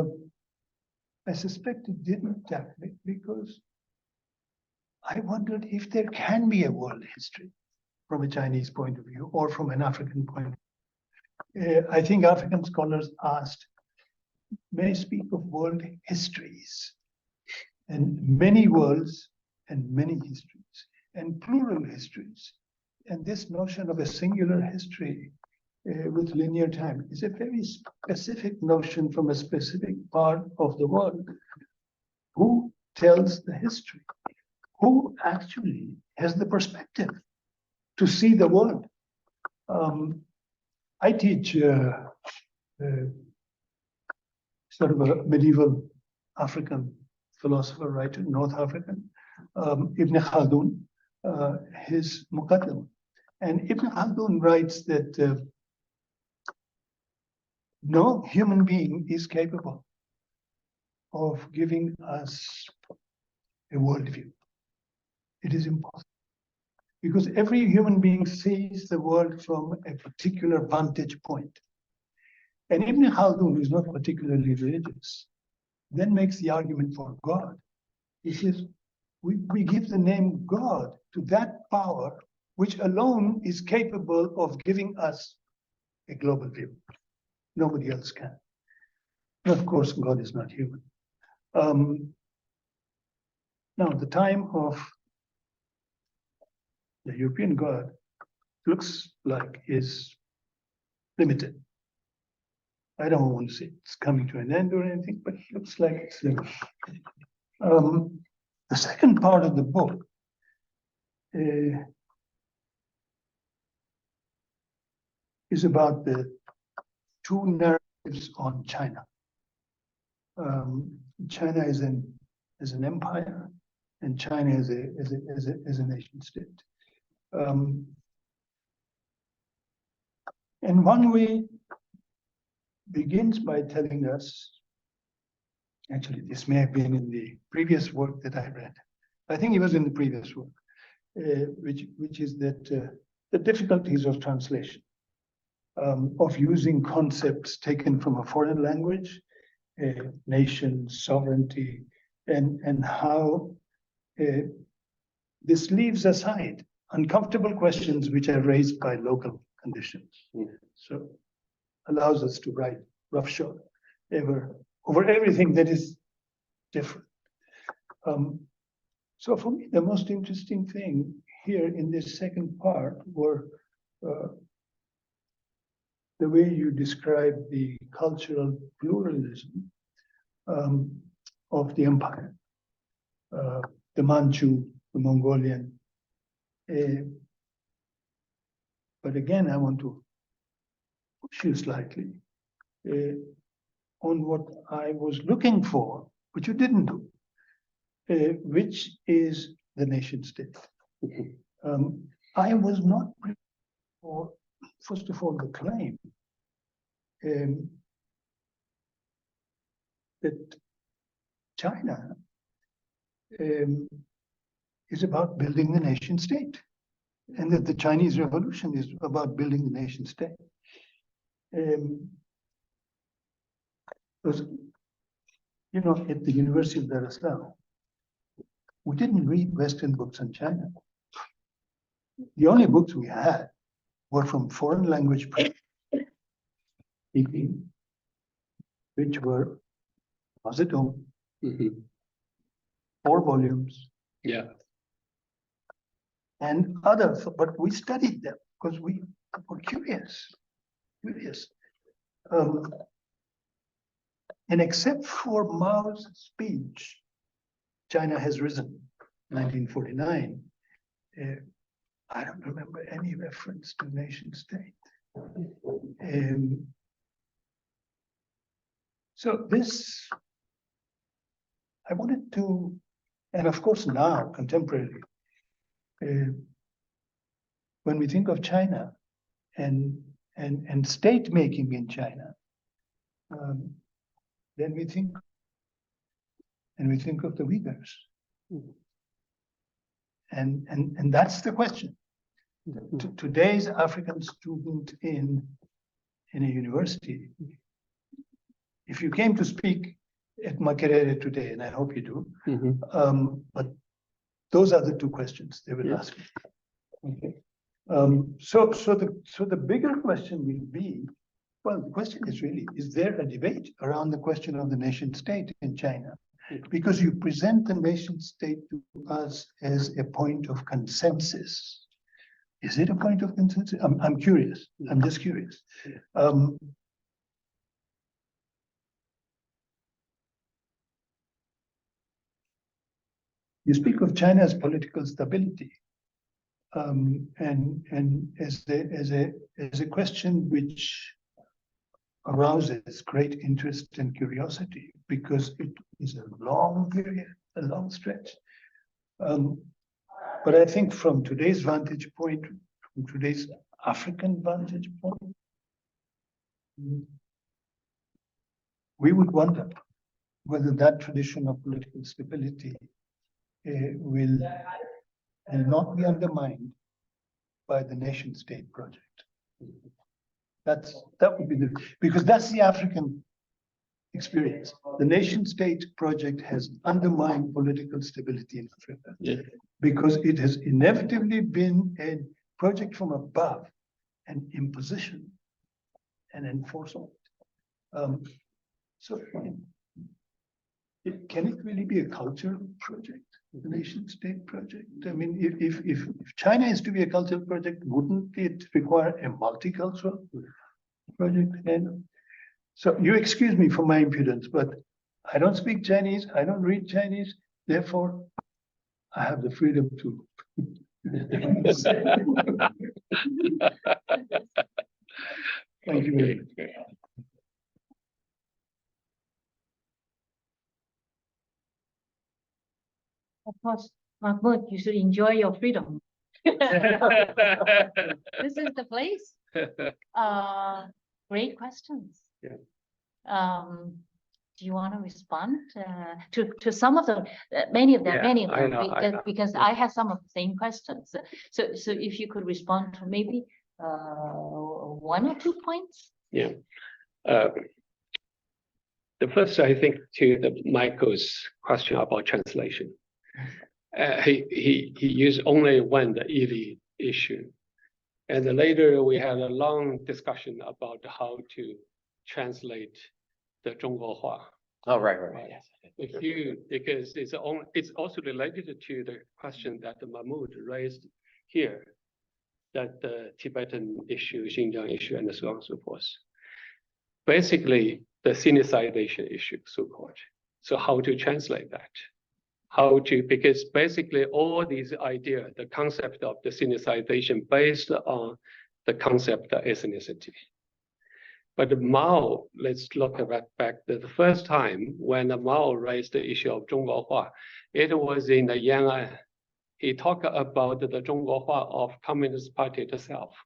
Speaker 6: I suspect it didn't tackle it because I wondered if there can be a world history from a Chinese point of view or from an African point of view. I think African scholars may speak of world histories, and many worlds and many histories and plural histories. And this notion of a singular history with linear time is a very specific notion from a specific part of the world. Who tells the history? Who actually has the perspective to see the world? I teach sort of a medieval African philosopher, writer, North African, Ibn Khaldun, his Muqaddam. And Ibn Khaldun writes that no human being is capable of giving us a worldview. It is impossible. Because every human being sees the world from a particular vantage point. And Ibn Khaldun, who is not particularly religious, then makes the argument for God. He says, we give the name God to that power which alone is capable of giving us a global view. Nobody else can. And of course, God is not human. Now, the time of the European God looks like is limited. I don't want to say it's coming to an end or anything, but it looks like it's limited. The second part of the book is about the two narratives on China. China is an empire, and China is a nation state. And Wang Hui begins by telling us, actually, this may have been in the previous work that I read. I think it was in the previous work, which is that the difficulties of translation, of using concepts taken from a foreign language, nation, sovereignty, and how this leaves aside uncomfortable questions which are raised by local conditions. So allows us to write roughshod over everything that is different. So for me, the most interesting thing here in this second part were the way you describe the cultural pluralism of the empire, the Manchu, the Mongolian. But again, I want to push you slightly on what I was looking for, which you didn't do, which is the nation state. I was not prepared for, first of all, the claim that China is about building the nation state, and that the Chinese Revolution is about building the nation state. Because, you know, at the University of Dar es Salaam, we didn't read Western books on China. The only books we had were from foreign language speaking, which were Mazatong, 4 volumes,
Speaker 5: Yeah.
Speaker 6: and others, but we studied them because we were curious. And except for Mao's speech, China has risen, 1949. I don't remember any reference to nation state. So this, I wanted to, and of course now, contemporarily, when we think of China and state making in China, then we think of the Uyghurs. And that's the question. Today's African student in a university, if you came to speak at Makerere today, and I hope you do, but those are the two questions they will ask me. Okay. So the bigger question will be, well, the question is really, is there a debate around the question of the nation state in China? Because you present the nation state to us as a point of consensus. Is it a point of consensus? I'm curious. I'm just curious. You speak of China's political stability, and as a question which arouses great interest and curiosity, because it is a long period, a long stretch. But I think from today's vantage point, from today's African vantage point, we would wonder whether that tradition of political stability will not be undermined by the nation state project. That would be because that's the African experience. The nation state project has undermined political stability in Africa, because it has inevitably been a project from above, an imposition and enforcement. So can it really be a cultural project, a nation state project? I mean, if China is to be a cultural project, wouldn't it require a multicultural project? And so you excuse me for my impudence, but I don't speak Chinese, I don't read Chinese, therefore I have the freedom to. Thank you very much.
Speaker 1: Of course, Mahmood, you should enjoy your freedom. This is the place. Great questions.
Speaker 5: Yeah.
Speaker 1: Do you want to respond to some of them? Many of them,
Speaker 5: Yeah,
Speaker 1: many of them,
Speaker 5: I know.
Speaker 1: because I have some of the same questions. So if you could respond to maybe 1 or 2 points.
Speaker 5: Yeah. The first, I think, to Michael's question about translation. He used only one, the Ili issue. And then later we had a long discussion about how to translate the Zhongguohua.
Speaker 2: Oh, right. Yes.
Speaker 5: Because it's also related to the question that Mahmood raised here, that the Tibetan issue, Xinjiang issue, and so on and so forth. Basically, the sinicization issue, so-called. So how to translate that? Because basically all these ideas, the concept of the sinicization based on the concept of ethnicity. But Mao, let's look back the first time when Mao raised the issue of Zhongguohua, it was in the Yan'an. He talked about the Zhongguohua of Communist Party itself.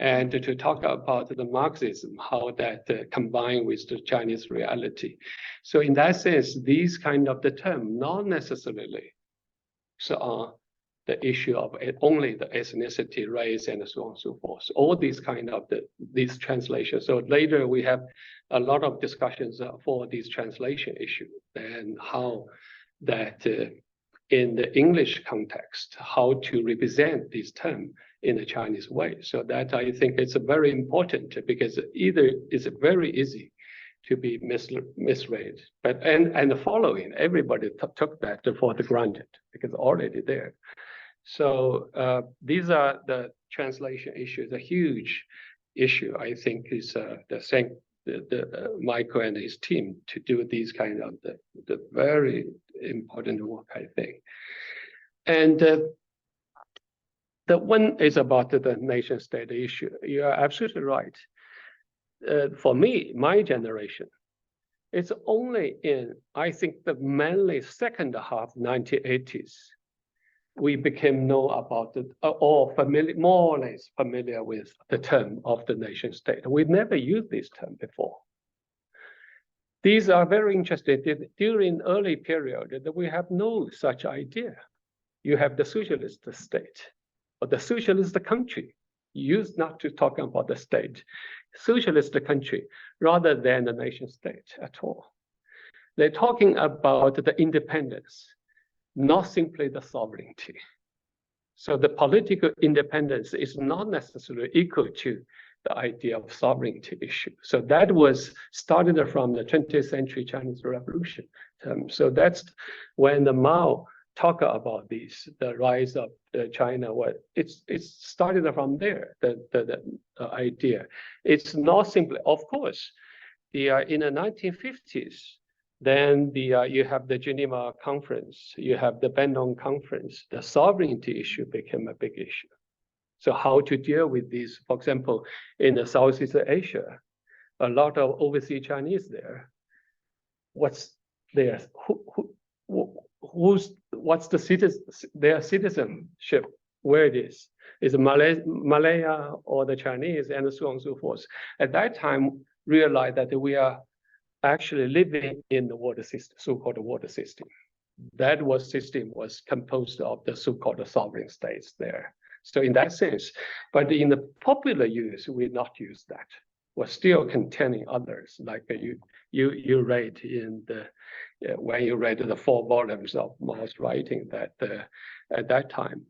Speaker 5: And to talk about the Marxism, how that combined with the Chinese reality. So in that sense, these kind of the term, not necessarily so the issue of only the ethnicity, race, and so on and so forth. All these kind of these translations. So later we have a lot of discussions for these translation issue and how that in the English context, how to represent this term in a Chinese way. So that I think it's very important because either it's very easy to be misread, but and the following, everybody took that for granted because already there. So these are the translation issues. A huge issue, I think, is the Michael and his team to do these kind of the very important work, I think. And the one is about the nation state issue. You are absolutely right. For me, my generation, it's only in, I think, the mainly second half 1980s, we became know about it, or familiar, more or less familiar with the term of the nation state. We never used this term before. These are very interesting. During early period, we have no such idea. You have the socialist state, or the socialist country. Used not to talk about the state, socialist country, rather than the nation state at all. They're talking about the independence, not simply the sovereignty. So the political independence is not necessarily equal to the idea of sovereignty issue. So that was started from the 20th century Chinese Revolution. So that's when the Mao talk about this, the rise of China. It's started from there, the idea. It's not simply, of course, in the 1950s, then you have the Geneva Conference, you have the Bandung Conference. The sovereignty issue became a big issue. So how to deal with these? For example, in the Southeast Asia, a lot of overseas Chinese there. What's there? What's their citizenship? Where it is? Is it Malaya or the Chinese, and so on and so forth? At that time, realized that we are actually living in the water system, so-called water system. That system was composed of the so-called sovereign states there. So in that sense, but in the popular use, we not use that. We're still containing others, like you read in the when you read the 4 volumes of Mao's writing that at that time.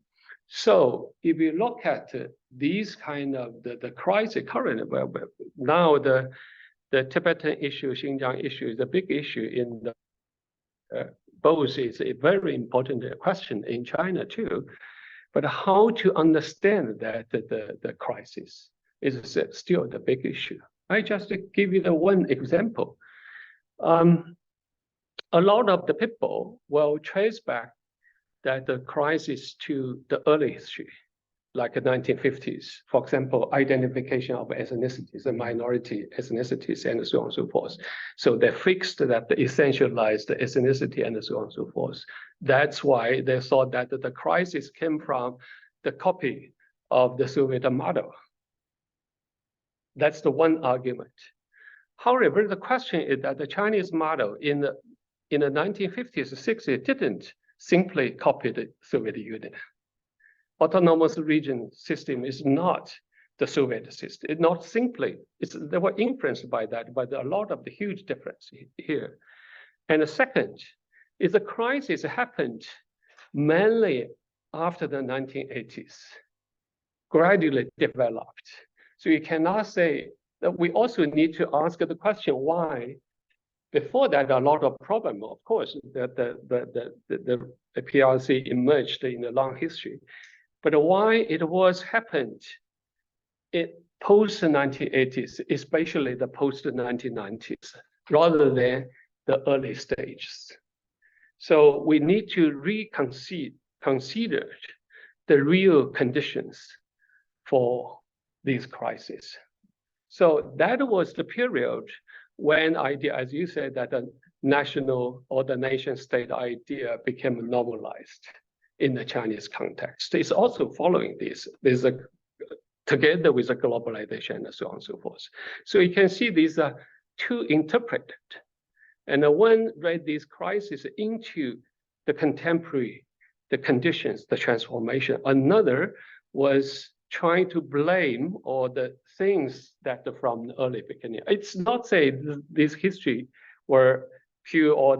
Speaker 5: So if you look at these kind of the crisis current, well, now the Tibetan issue, Xinjiang issue is a big issue in the both is a very important question in China too. But how to understand that the crisis is still the big issue. I just give you the one example. A lot of the people will trace back that the crisis to the early history, like the 1950s, for example, identification of ethnicities and minority ethnicities and so on and so forth. So they fixed that, they essentialized the ethnicity and so on and so forth. That's why they thought that the crisis came from the copy of the Soviet model. That's the one argument. However, the question is that the Chinese model in the 1950s, 60s didn't simply copy the Soviet Union. Autonomous region system is not the Soviet system. It's not simply, they were influenced by that, but a lot of the huge difference here. And the second is the crisis happened mainly after the 1980s, gradually developed. So you cannot say that. We also need to ask the question why. Before that, a lot of problem, of course, that the PRC emerged in a long history. But why it was happened in post 1980s, especially the post 1990s, rather than the early stages. So we need to consider the real conditions for these crises. So that was the period when idea, as you said, that the national or the nation state idea became normalized in the Chinese context. It's also following this. There's together with the globalization and so on and so forth. So you can see these are two interpreted. And one read these crises into the contemporary, the conditions, the transformation. Another was trying to blame all the things that are from the early beginning. It's not say this history were pure or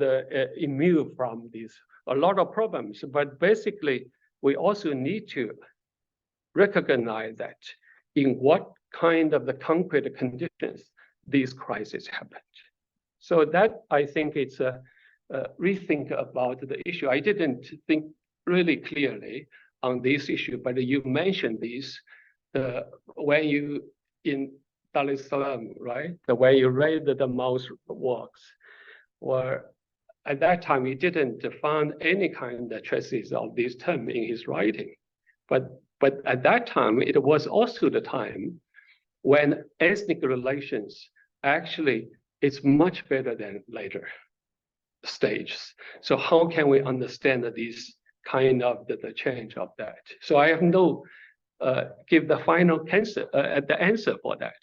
Speaker 5: immune from these a lot of problems, but basically we also need to recognize that in what kind of the concrete conditions these crises happened. So that I think it's a rethink about the issue. I didn't think really clearly on this issue, but you mentioned this when you in Dar es Salaam, right? When you read the Mao's works, or at that time he didn't find any kind of traces of this term in his writing, but at that time it was also the time when ethnic relations actually is much better than later stages. So how can we understand these kind of the change of that? So I have no give the final answer the answer for that,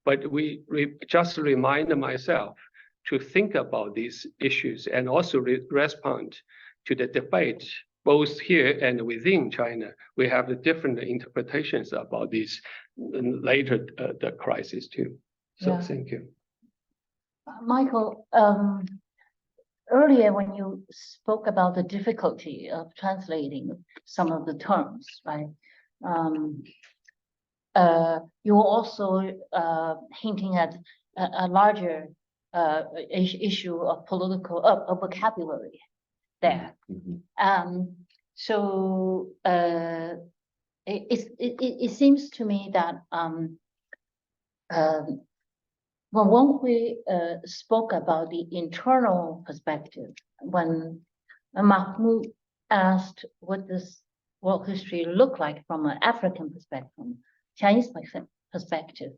Speaker 5: but we just remind myself to think about these issues and also respond to the debate both here and within China. We have the different interpretations about these later the crisis too. So yeah. Thank you.
Speaker 1: Michael, earlier when you spoke about the difficulty of translating some of the terms, right? You were also hinting at a larger issue of political of vocabulary there. Mm-hmm. So it seems to me that when Wang Hui spoke about the internal perspective, when Mahmood asked what this world history looked like from an African perspective, from Chinese perspective,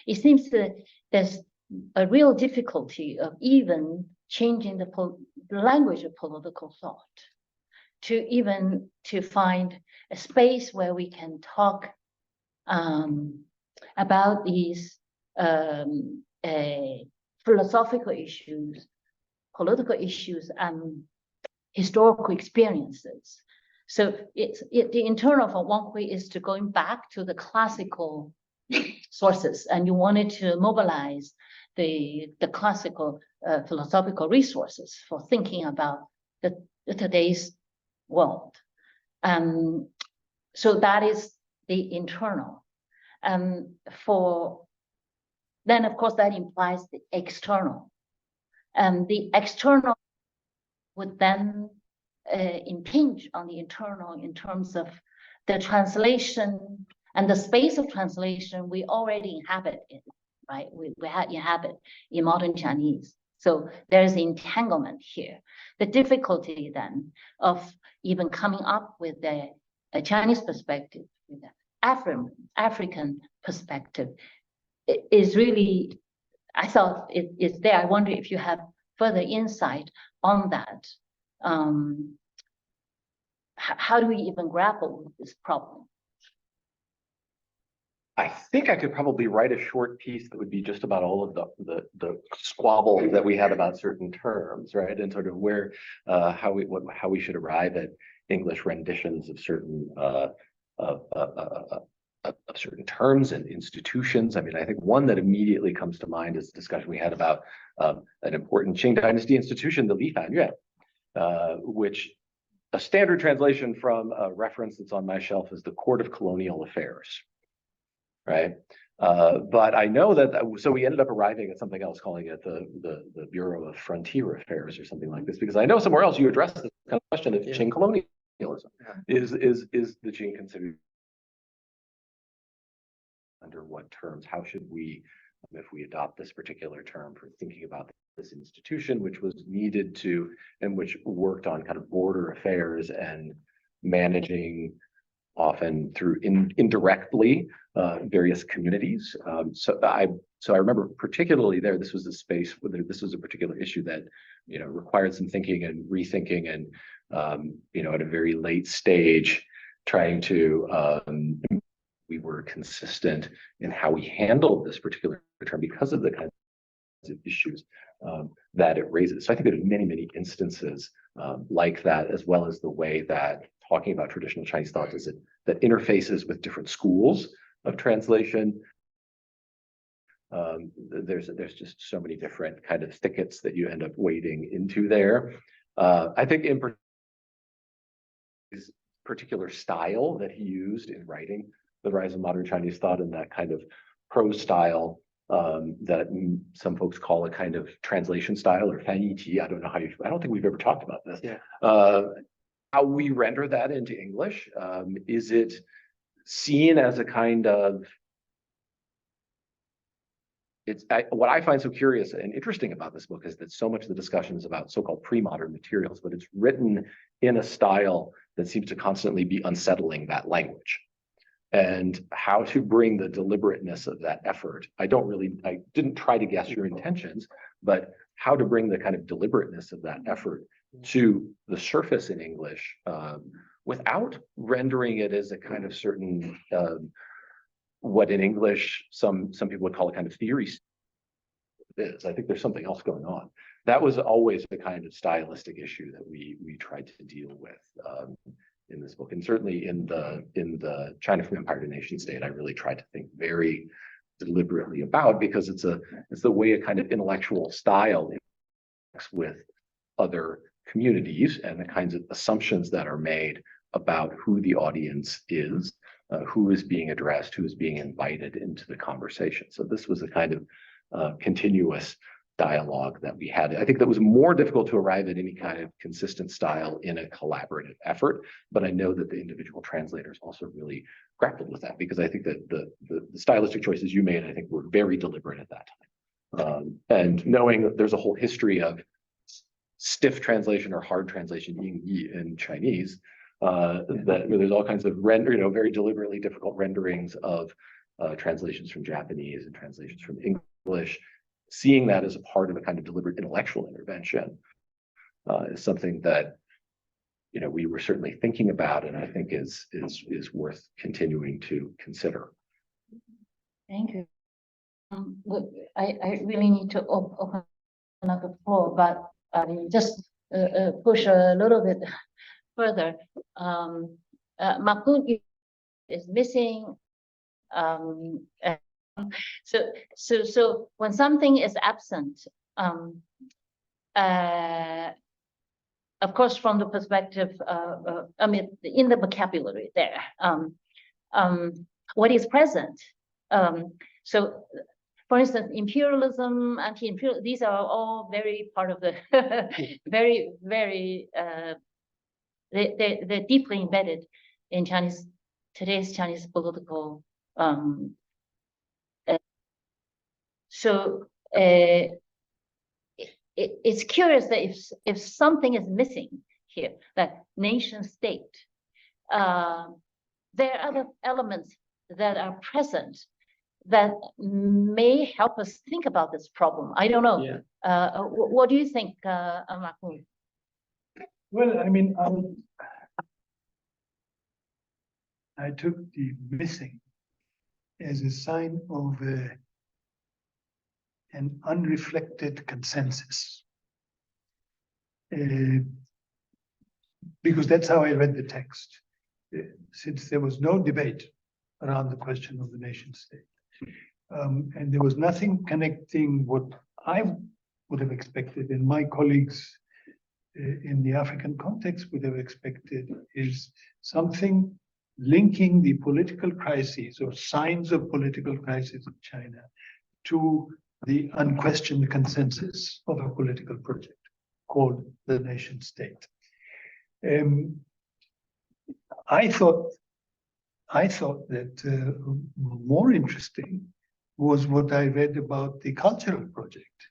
Speaker 1: it seems that there's a real difficulty of even changing the language of political thought to find a space where we can talk about these philosophical issues, political issues, and historical experiences. So the internal for Wang Hui is to going back to the classical sources, and you wanted to mobilize the classical philosophical resources for thinking about the today's world. So that is the internal. Then of course that implies the external. And the external would then impinge on the internal in terms of the translation and the space of translation we already inhabit in, right? We inhabit in modern Chinese. So there's entanglement here. The difficulty then of even coming up with a Chinese perspective, with an African perspective, is really, I thought it's there. I wonder if you have further insight on that. How do we even grapple with this problem?
Speaker 2: I think I could probably write a short piece that would be just about all of the squabble that we had about certain terms, right? And sort of where how we should arrive at English renditions of certain certain terms and institutions. I mean, I think one that immediately comes to mind is the discussion we had about an important Qing Dynasty institution, the Li Fan Yue, which a standard translation from a reference that's on my shelf is the Court of Colonial Affairs. Right. But I know that, so we ended up arriving at something else, calling it the Bureau of Frontier Affairs or something like this, because I know somewhere else you addressed this kind of question of Qing colonialism. Is the Qing considered under what terms? How should we, if we adopt this particular term for thinking about this institution, which was needed to, and which worked on kind of border affairs and managing often through indirectly various communities. So I remember particularly there, this was a space where this was a particular issue that, you know, required some thinking and rethinking, and you know, at a very late stage, trying to we were consistent in how we handled this particular term because of the kinds of issues that it raises. So I think there's many instances like that, as well as the way that talking about traditional Chinese thought is that interfaces with different schools of translation. There's just so many different kind of thickets that you end up wading into there. I think in his particular style that he used in writing The Rise of Modern Chinese Thought, and that kind of prose style that some folks call a kind of translation style or fanyi. I don't know how you, I don't think we've ever talked about this. Yeah. How we render that into English. Is it seen as a kind of, what I find so curious and interesting about this book is that so much of the discussion is about so-called pre-modern materials, but it's written in a style that seems to constantly be unsettling that language. And how to bring the deliberateness of that effort. I didn't try to guess your intentions, but how to bring the kind of deliberateness of that effort to the surface in English without rendering it as a kind of certain, what in English, some people would call a kind of theory. It is. I think there's something else going on. That was always the kind of stylistic issue that we tried to deal with in this book, and certainly in the China from Empire to Nation State, I really tried to think very deliberately about, because it's the way a kind of intellectual style interacts with other communities and the kinds of assumptions that are made about who the audience is, who is being addressed, who is being invited into the conversation. So this was a kind of continuous dialogue that we had. I think that was more difficult to arrive at any kind of consistent style in a collaborative effort, but I know that the individual translators also really grappled with that, because I think that the stylistic choices you made, I think, were very deliberate at that time. And knowing that there's a whole history of stiff translation or hard translation in Chinese, that there's all kinds of very deliberately difficult renderings of translations from Japanese and translations from English. Seeing that as a part of a kind of deliberate intellectual intervention is something that, you know, we were certainly thinking about, and I think is worth continuing to consider.
Speaker 1: Thank you. I really need to open up the floor, but just push a little bit further. Mahmood is missing. So when something is absent, of course, from the perspective, I mean, in the vocabulary there, what is present. So, for instance, imperialism, anti-imperial, these are all very part of the very, very, they're deeply embedded in today's Chinese political. So it's curious that if something is missing here, that nation state, there are other elements that are present that may help us think about this problem. I don't know.
Speaker 5: Yeah.
Speaker 1: What do you think, Mahmood?
Speaker 6: Well, I mean, I took the missing as a sign of an unreflected consensus. Because that's how I read the text. Since there was no debate around the question of the nation state. And there was nothing connecting what I would have expected and my colleagues in the African context would have expected is something linking the political crises or signs of political crisis in China to the unquestioned consensus of a political project called the nation state. I thought that more interesting was what I read about the cultural project,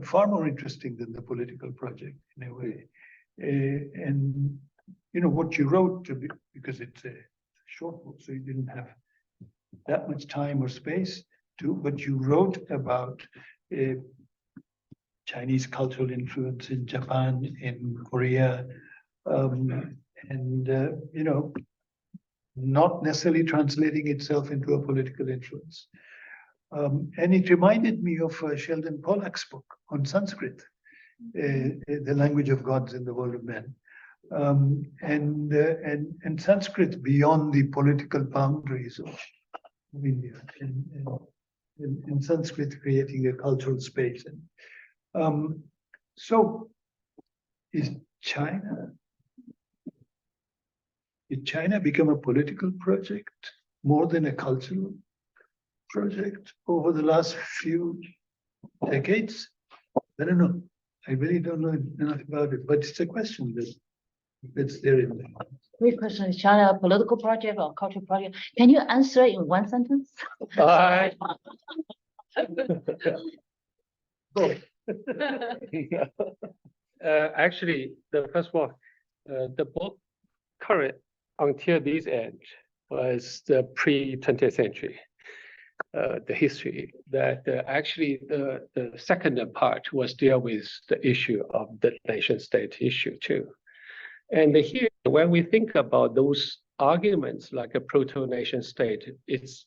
Speaker 6: far more interesting than the political project in a way. And you know what you wrote, because it's a short book, so you didn't have that much time or space to, but you wrote about Chinese cultural influence in Japan, in Korea, and you know, not necessarily translating itself into a political influence. And it reminded me of Sheldon Pollack's book on Sanskrit, the language of gods in the world of men. And Sanskrit beyond the political boundaries of India, and Sanskrit creating a cultural space. And so did China become a political project more than a cultural project over the last few decades? I don't know. I really don't know enough about it, but it's a question that's there in there.
Speaker 1: Great question. Is China a political project or cultural project? Can you answer in one sentence?
Speaker 5: Actually, the first one, the book current until this end was the pre-20th century, the history. That actually the second part was deal with the issue of the nation state issue too. And here, when we think about those arguments like a proto-nation state, it's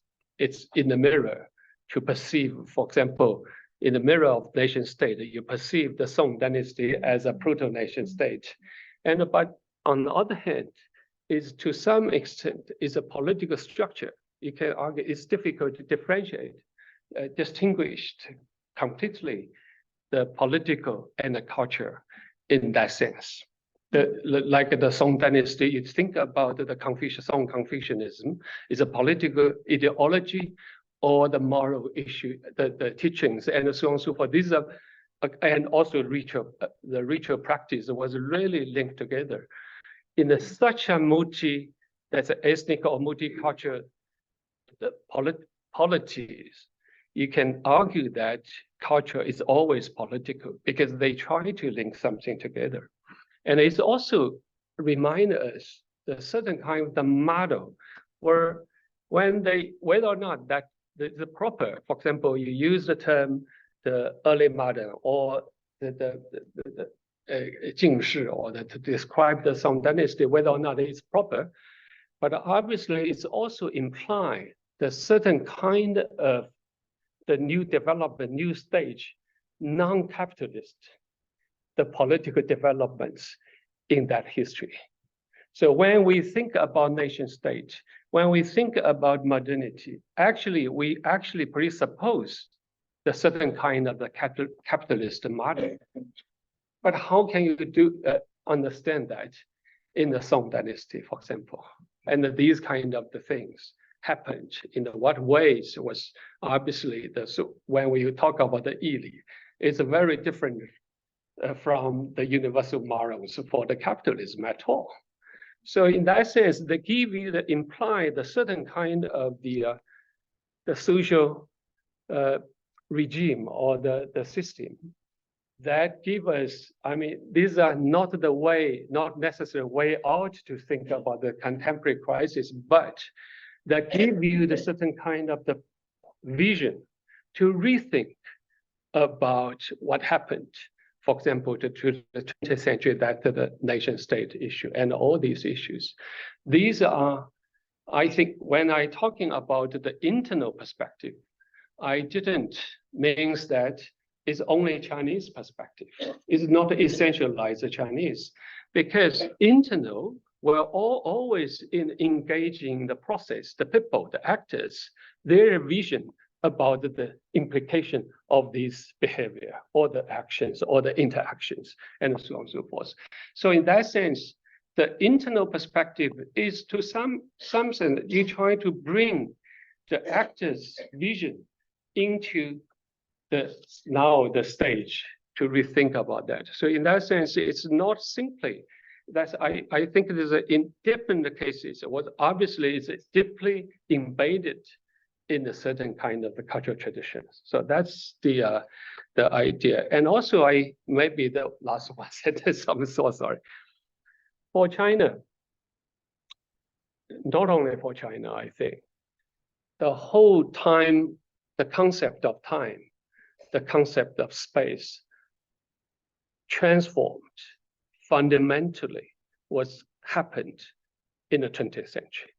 Speaker 5: in the mirror to perceive, for example, in the mirror of nation state, you perceive the Song dynasty as a proto-nation state. But on the other hand, is to some extent is a political structure. You can argue it's difficult to differentiate, distinguish completely the political and the culture in that sense. Like the Song dynasty, you think about the Song Confucianism is a political ideology or the moral issue, the teachings and so on and so forth. These are, and also the ritual practice was really linked together. In such a that's an ethnic or multicultural polities, you can argue that culture is always political because they try to link something together. And it's also remind us the certain kind of the model where whether or not that the proper, for example, you use the term the early modern or the Jingshi or to describe the Song dynasty, whether or not it's proper, but obviously it's also implying the certain kind of the new development, new stage, non-capitalist, the political developments in that history. So when we think about nation state, when we think about modernity, we actually presuppose the certain kind of the capitalist model. But how can you understand that in the Song Dynasty, for example? And these kind of the things happened in what ways was obviously so when we talk about the Yili, it's very different from the universal morals for the capitalism at all. So in that sense, they give you the imply the certain kind of the social regime or the system that give us, I mean, these are not the way, not necessarily way out to think about the contemporary crisis, but that give you the certain kind of the vision to rethink about what happened. For example, to the 20th century, that the nation state issue and all these issues. These are, I think, when I talking about the internal perspective, I didn't means that it's only Chinese perspective. It's not essentialized Chinese, because internal, we're always in engaging the process, the people, the actors, their vision about the implication of this behavior or the actions or the interactions and so on and so forth. So in that sense, the internal perspective is to something that you try to bring the actor's vision into the stage to rethink about that. So in that sense, it's not simply that I think there's in different cases, what obviously is deeply embedded in a certain kind of the cultural traditions. So that's the idea. And also maybe the last one sentence, I'm so sorry. For China, not only for China, I think, the whole time, the concept of time, the concept of space transformed fundamentally was happened in the 20th century.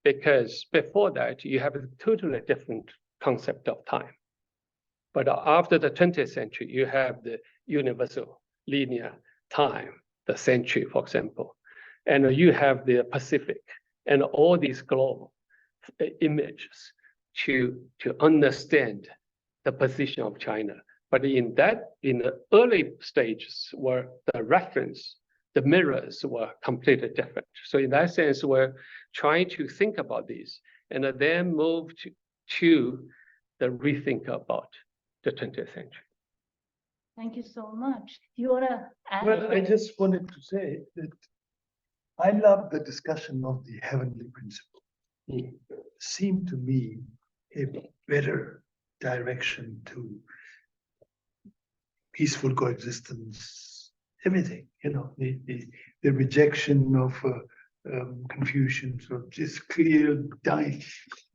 Speaker 5: Because before that, you have a totally different concept of time. But after the 20th century, you have the universal linear time, the century, for example. And you have the Pacific and all these global images to understand the position of China. But in the early stages where the reference, the mirrors were completely different. So in that sense, we're trying to think about this and then move to the rethink about the 20th century.
Speaker 1: Thank you so much. Do you want to add?
Speaker 6: Well, I just wanted to say that I love the discussion of the heavenly principle. It seemed to me a better direction to peaceful coexistence, everything, you know, the rejection of confusion, so just clear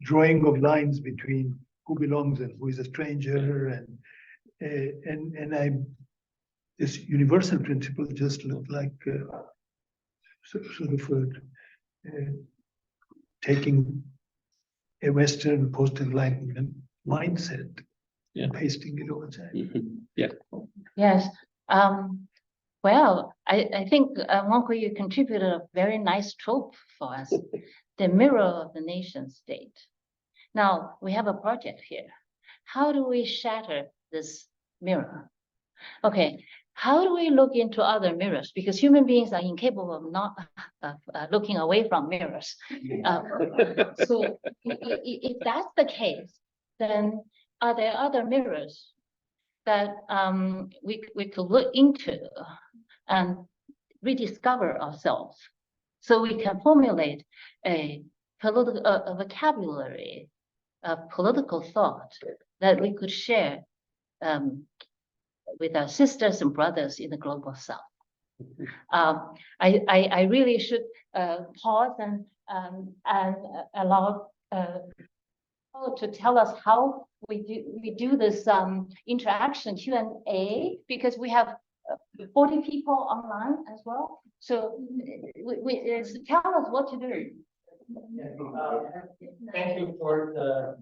Speaker 6: drawing of lines between who belongs and who is a stranger, and this universal principle just looked like sort of taking a Western post-enlightenment mindset and pasting it over China.
Speaker 5: Yeah.
Speaker 1: Yes. Well, I think Wang Hui, you contributed a very nice trope for us, the mirror of the nation state. Now we have a project here. How do we shatter this mirror? Okay, how do we look into other mirrors? Because human beings are incapable of not looking away from mirrors. So if that's the case, then are there other mirrors that we could look into and rediscover ourselves, so we can formulate a vocabulary of political thought that we could share with our sisters and brothers in the global south. I really should pause and allow to tell us how we do this interaction Q&A, because we have 40 people online as well. So tell us what to do.
Speaker 4: Thank you for the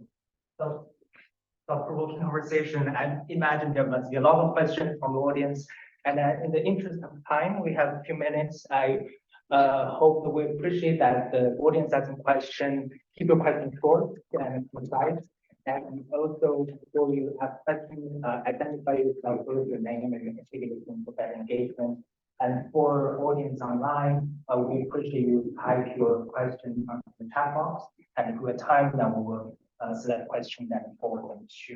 Speaker 4: thought-provoking conversation. I imagine there must be a lot of questions from the audience. And in the interest of time, we have a few minutes. I hope that we appreciate that the audience has some questions. Keep your questions short and concise. And also, before you have questions, identify yourself with your name and your affiliation for better engagement. And for audience online, we appreciate you type your question on the chat box. And if we have time, then we will select questions and forward them to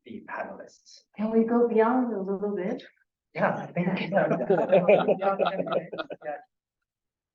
Speaker 4: the panelists.
Speaker 1: Can we go beyond a little bit?
Speaker 4: Yeah, I think. Yeah.